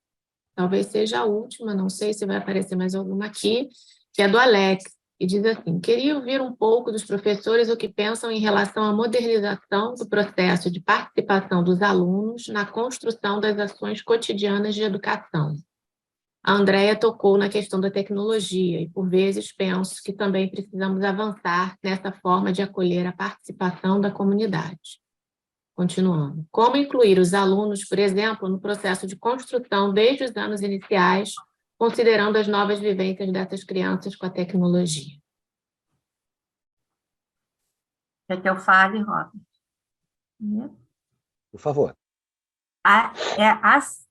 Speaker 1: talvez seja a última, não sei se vai aparecer mais alguma aqui, que é do Alex, e diz assim: queria ouvir um pouco dos professores o que pensam em relação à modernização do processo de participação dos alunos na construção das ações cotidianas de educação. A Andrea tocou na questão da tecnologia e, por vezes, penso que também precisamos avançar nessa forma de acolher a participação da comunidade. Continuando. Como incluir os alunos, por exemplo, no processo de construção desde os anos iniciais, considerando as novas vivências dessas crianças com a tecnologia?
Speaker 4: Quer que eu fale, Robin?
Speaker 3: Por favor.
Speaker 4: As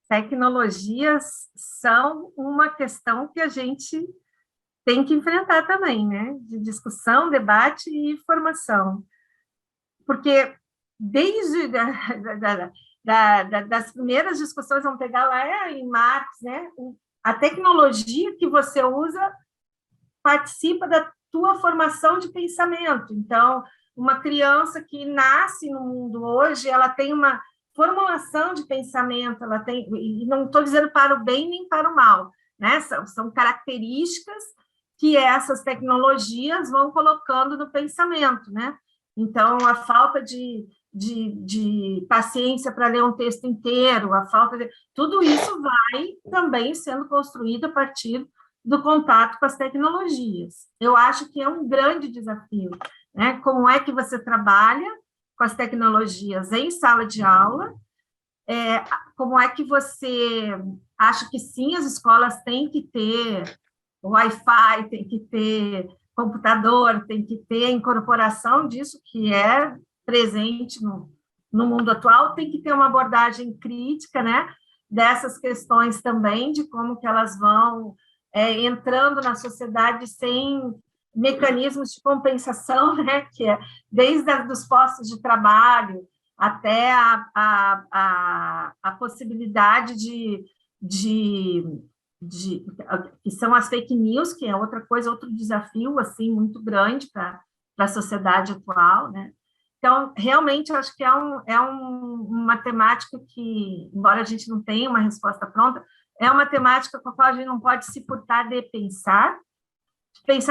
Speaker 4: tecnologias são uma questão que a gente tem que enfrentar também, né? De discussão, debate e formação. Porque desde das primeiras discussões, vamos pegar lá em Marx, né? A tecnologia que você usa participa da tua formação de pensamento. Então, uma criança que nasce no mundo hoje, ela tem uma formulação de pensamento, ela tem, e não estou dizendo para o bem nem para o mal, né? São características que essas tecnologias vão colocando no pensamento, né? Então, a falta de paciência para ler um texto inteiro, tudo isso vai também sendo construído a partir do contato com as tecnologias. Eu acho que é um grande desafio, né? Como é que você trabalha com as tecnologias em sala de aula? Como é que você acha que sim, as escolas têm que ter Wi-Fi, tem que ter computador, tem que ter a incorporação disso que é presente no mundo atual, tem que ter uma abordagem crítica, né, dessas questões também, de como que elas vão entrando na sociedade sem mecanismos de compensação, né, que é desde os postos de trabalho até a possibilidade que são as fake news, que é outra coisa, outro desafio assim muito grande para a sociedade atual, né? Então, realmente, eu acho que é uma temática que, embora a gente não tenha uma resposta pronta, é uma temática com a qual a gente não pode se furtar de pensar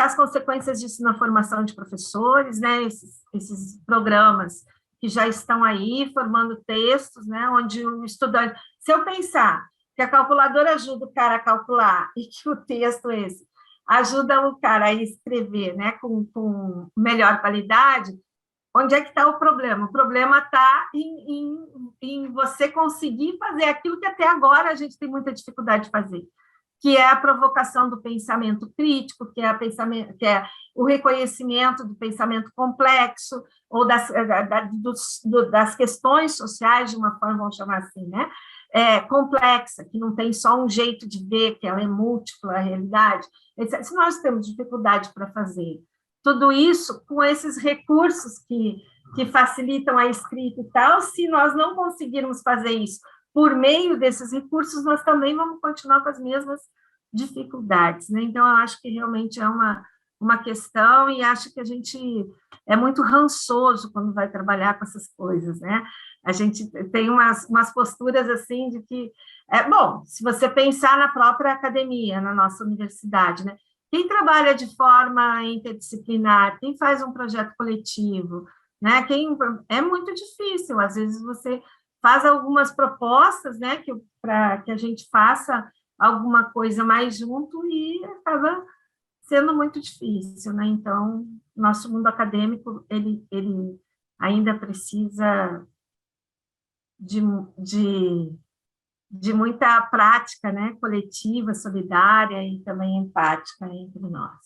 Speaker 4: as consequências disso na formação de professores, né? Esses programas que já estão aí formando textos, né? Onde o estudante, se eu pensar que a calculadora ajuda o cara a calcular e que o texto ajuda o cara a escrever, né, com melhor qualidade, onde é que está o problema? O problema está em você conseguir fazer aquilo que até agora a gente tem muita dificuldade de fazer, que é a provocação do pensamento crítico, que é o reconhecimento do pensamento complexo, ou das questões sociais, de uma forma, vamos chamar assim, né? Complexa, que não tem só um jeito de ver, que ela é múltipla, a realidade. Se nós temos dificuldade para fazer tudo isso com esses recursos que facilitam a escrita e tal, se nós não conseguirmos fazer isso por meio desses recursos, nós também vamos continuar com as mesmas dificuldades, né? Então, eu acho que realmente é uma questão, e acho que a gente é muito rançoso quando vai trabalhar com essas coisas, né? A gente tem umas posturas assim de que, bom, se você pensar na própria academia, na nossa universidade, né? Quem trabalha de forma interdisciplinar, quem faz um projeto coletivo, né? É muito difícil, às vezes você faz algumas propostas, né, para que a gente faça alguma coisa mais junto e acaba sendo muito difícil, né? Então, nosso mundo acadêmico, ele ainda precisa de muita prática, né, coletiva, solidária e também empática entre nós.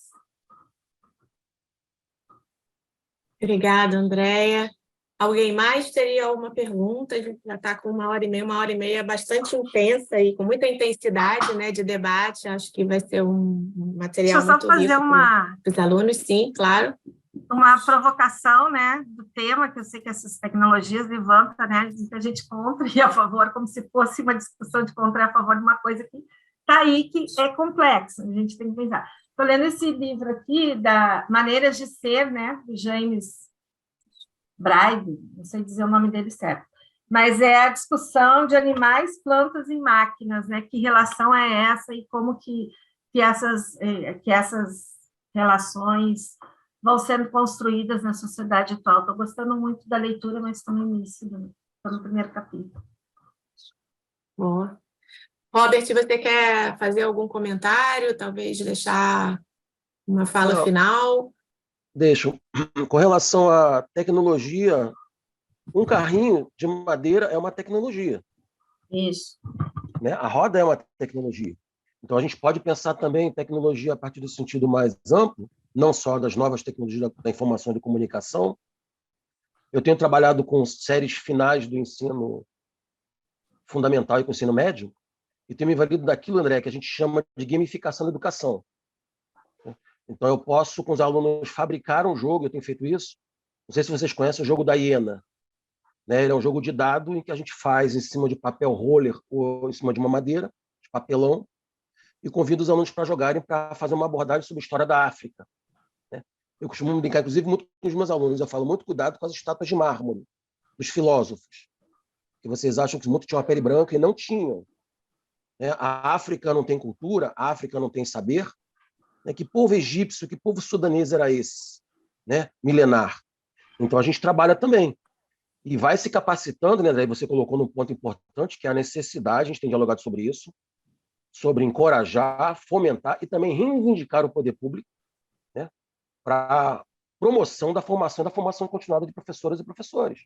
Speaker 1: Obrigada, Andréia. Alguém mais teria alguma pergunta? A gente já está com uma hora e meia bastante intensa e com muita intensidade, né, de debate. Acho que vai ser um material muito rico. Deixa eu só fazer para os alunos, sim, claro.
Speaker 4: Uma provocação, né, do tema, que eu sei que essas tecnologias levantam, né, muita gente contra e a favor, como se fosse uma discussão de contra e a favor de uma coisa que está aí, que é complexa, a gente tem que pensar. Estou lendo esse livro aqui, da Maneiras de Ser, né, do James Bride, não sei dizer o nome dele certo, mas é a discussão de animais, plantas e máquinas, né, que relação é essa e como que essas relações vão sendo construídas na sociedade atual. Estou gostando muito da leitura, mas estou no início, estou no primeiro capítulo.
Speaker 1: Boa. Robert, você quer fazer algum comentário? Talvez deixar uma fala final?
Speaker 3: Deixo. Com relação à tecnologia, um carrinho de madeira é uma tecnologia.
Speaker 4: Isso.
Speaker 3: Né? A roda é uma tecnologia. Então, a gente pode pensar também em tecnologia a partir do sentido mais amplo, não só das novas tecnologias da informação e da comunicação. Eu tenho trabalhado com séries finais do ensino fundamental e com o ensino médio, e tenho me valido daquilo, André, que a gente chama de gamificação da educação. Então, eu posso, com os alunos, fabricar um jogo, eu tenho feito isso. Não sei se vocês conhecem o jogo da Hiena. Né? Ele é um jogo de dado em que a gente faz em cima de papel roller ou em cima de uma madeira, de papelão, e convido os alunos para jogarem, para fazer uma abordagem sobre a história da África. Né? Eu costumo brincar, inclusive, muito com os meus alunos. Eu falo muito cuidado com as estátuas de mármore dos filósofos, que vocês acham que muitos tinham a pele branca e não tinham. Né? A África não tem cultura, a África não tem saber. Né? Que povo egípcio, que povo sudanês era esse? Né? Milenar. Então, a gente trabalha também. E vai se capacitando, né? Daí você colocou num ponto importante, que é a necessidade, a gente tem dialogado sobre isso, sobre encorajar, fomentar e também reivindicar o poder público, né? Para promoção da formação continuada de professoras e professores,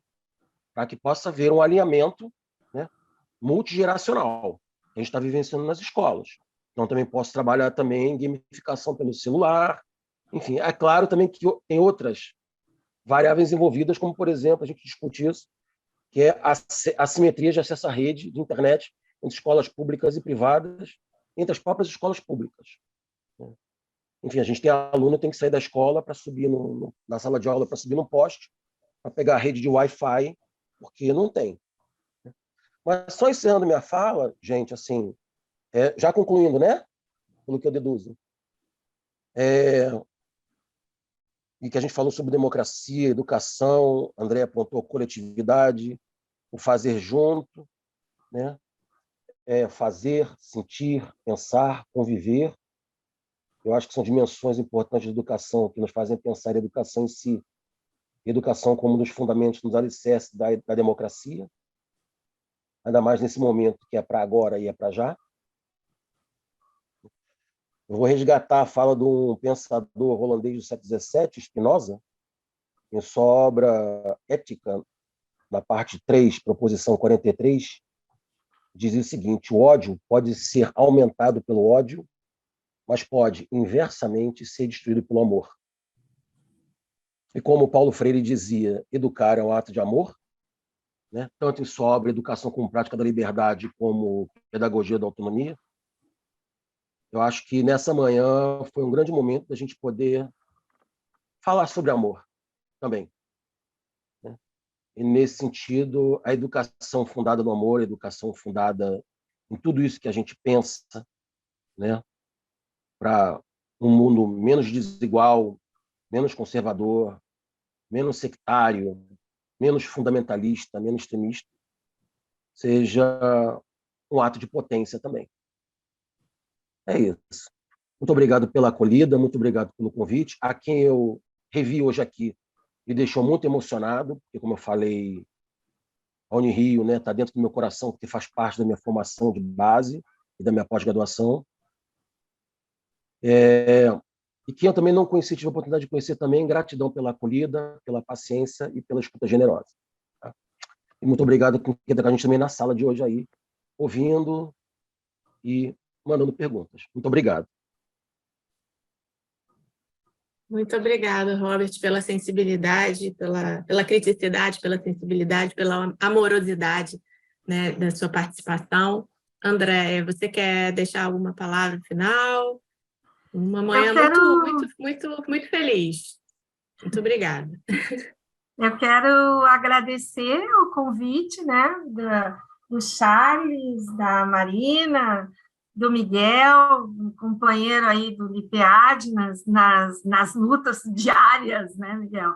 Speaker 3: para que possa haver um alinhamento, né, multigeracional que a gente está vivenciando nas escolas. Então, também posso trabalhar também em gamificação pelo celular. Enfim, é claro também que tem outras variáveis envolvidas, como, por exemplo, a gente discute isso, que é a assimetria de acesso à rede de internet entre escolas públicas e privadas, entre as próprias escolas públicas. Enfim, a gente tem aluno que tem que sair da escola para subir na sala de aula, para subir no poste, para pegar a rede de Wi-Fi, porque não tem. Mas só encerrando minha fala, gente, assim, já concluindo, né? Pelo que eu deduzo. E que a gente falou sobre democracia, educação, André apontou coletividade, o fazer junto, né? Fazer, sentir, pensar, conviver. Eu acho que são dimensões importantes da educação que nos fazem pensar a educação em si, educação como um dos fundamentos, nos alicerces da democracia, ainda mais nesse momento que é para agora e é para já. Eu vou resgatar a fala de um pensador holandês do século XVII, Spinoza, em sua obra Ética, na parte 3, proposição 43, diz o seguinte: o ódio pode ser aumentado pelo ódio, mas pode, inversamente, ser destruído pelo amor. E como Paulo Freire dizia, educar é um ato de amor, né? Tanto em sua obra Educação como Prática da Liberdade, como Pedagogia da Autonomia. Eu acho que nessa manhã foi um grande momento da gente poder falar sobre amor também, né? E, nesse sentido, a educação fundada no amor, a educação fundada em tudo isso que a gente pensa, né, para um mundo menos desigual, menos conservador, menos sectário, menos fundamentalista, menos extremista, seja um ato de potência também. É isso. Muito obrigado pela acolhida, muito obrigado pelo convite. A quem eu revi hoje aqui me deixou muito emocionado, porque, como eu falei, a Unirio, né, está dentro do meu coração, porque faz parte da minha formação de base e da minha pós-graduação. E que eu também não conheci, tive a oportunidade de conhecer também. Gratidão pela acolhida, pela paciência e pela escuta generosa. Tá? E muito obrigado por quem está com a gente também na sala de hoje aí, ouvindo e mandando perguntas. Muito obrigado.
Speaker 1: Muito obrigada, Robert, pela sensibilidade, pela criticidade, pela sensibilidade, pela amorosidade, né, da sua participação. André, você quer deixar alguma palavra final? Uma manhã muito feliz. Muito obrigada.
Speaker 4: Eu quero agradecer o convite, né, do Charles, da Marina, do Miguel, um companheiro aí do LIPEAD nas lutas diárias, né, Miguel?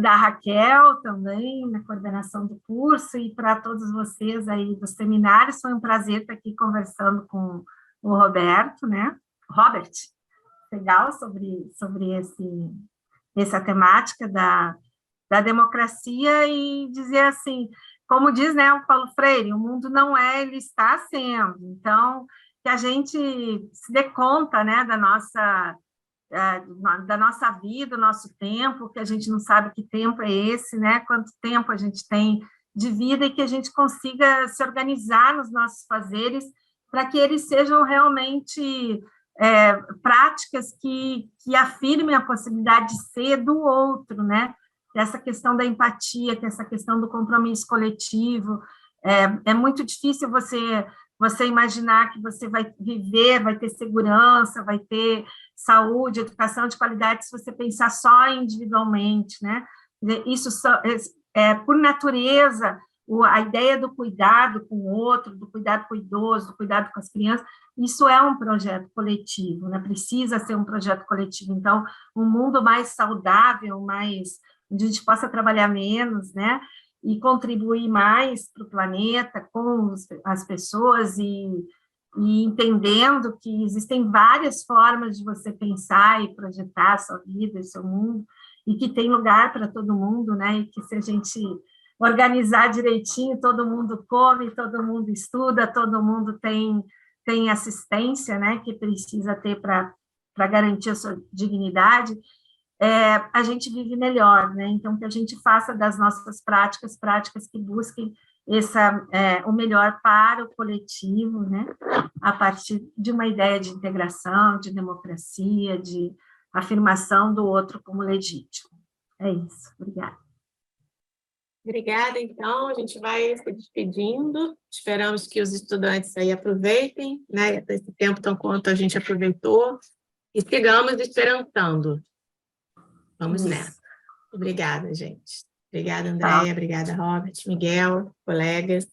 Speaker 4: Da Raquel também, na coordenação do curso, e para todos vocês aí dos seminários. Foi um prazer estar aqui conversando com o Roberto, né? Robert, legal sobre essa temática da democracia, e dizer assim, como diz, né, o Paulo Freire, o mundo não é, ele está sendo. Então, que a gente se dê conta, né, da nossa vida, do nosso tempo, que a gente não sabe que tempo é esse, né, quanto tempo a gente tem de vida, e que a gente consiga se organizar nos nossos fazeres para que eles sejam realmente práticas que afirmem a possibilidade de ser do outro, né? Essa questão da empatia, que essa questão do compromisso coletivo. É muito difícil você imaginar que você vai viver, vai ter segurança, vai ter saúde, educação de qualidade, se você pensar só individualmente, né? Isso por natureza, a ideia do cuidado com o outro, do cuidado com o idoso, do cuidado com as crianças, isso é um projeto coletivo, né? Precisa ser um projeto coletivo. Então, um mundo mais saudável, onde a gente possa trabalhar menos, né? E contribuir mais para o planeta, com as pessoas, e entendendo que existem várias formas de você pensar e projetar a sua vida e seu mundo, e que tem lugar para todo mundo, né? E que, se a gente organizar direitinho, todo mundo come, todo mundo estuda, todo mundo tem assistência, né, que precisa ter para garantir a sua dignidade, a gente vive melhor, né? Então, que a gente faça das nossas práticas que busquem o melhor para o coletivo, né? A partir de uma ideia de integração, de democracia, de afirmação do outro como legítimo. É isso. Obrigada.
Speaker 1: Obrigada, então, a gente vai se despedindo. Esperamos que os estudantes aí aproveitem, né, esse tempo tão quanto a gente aproveitou, e sigamos esperançando. Vamos nessa. Obrigada, gente. Obrigada, Andréia. Obrigada, Robert, Miguel, colegas.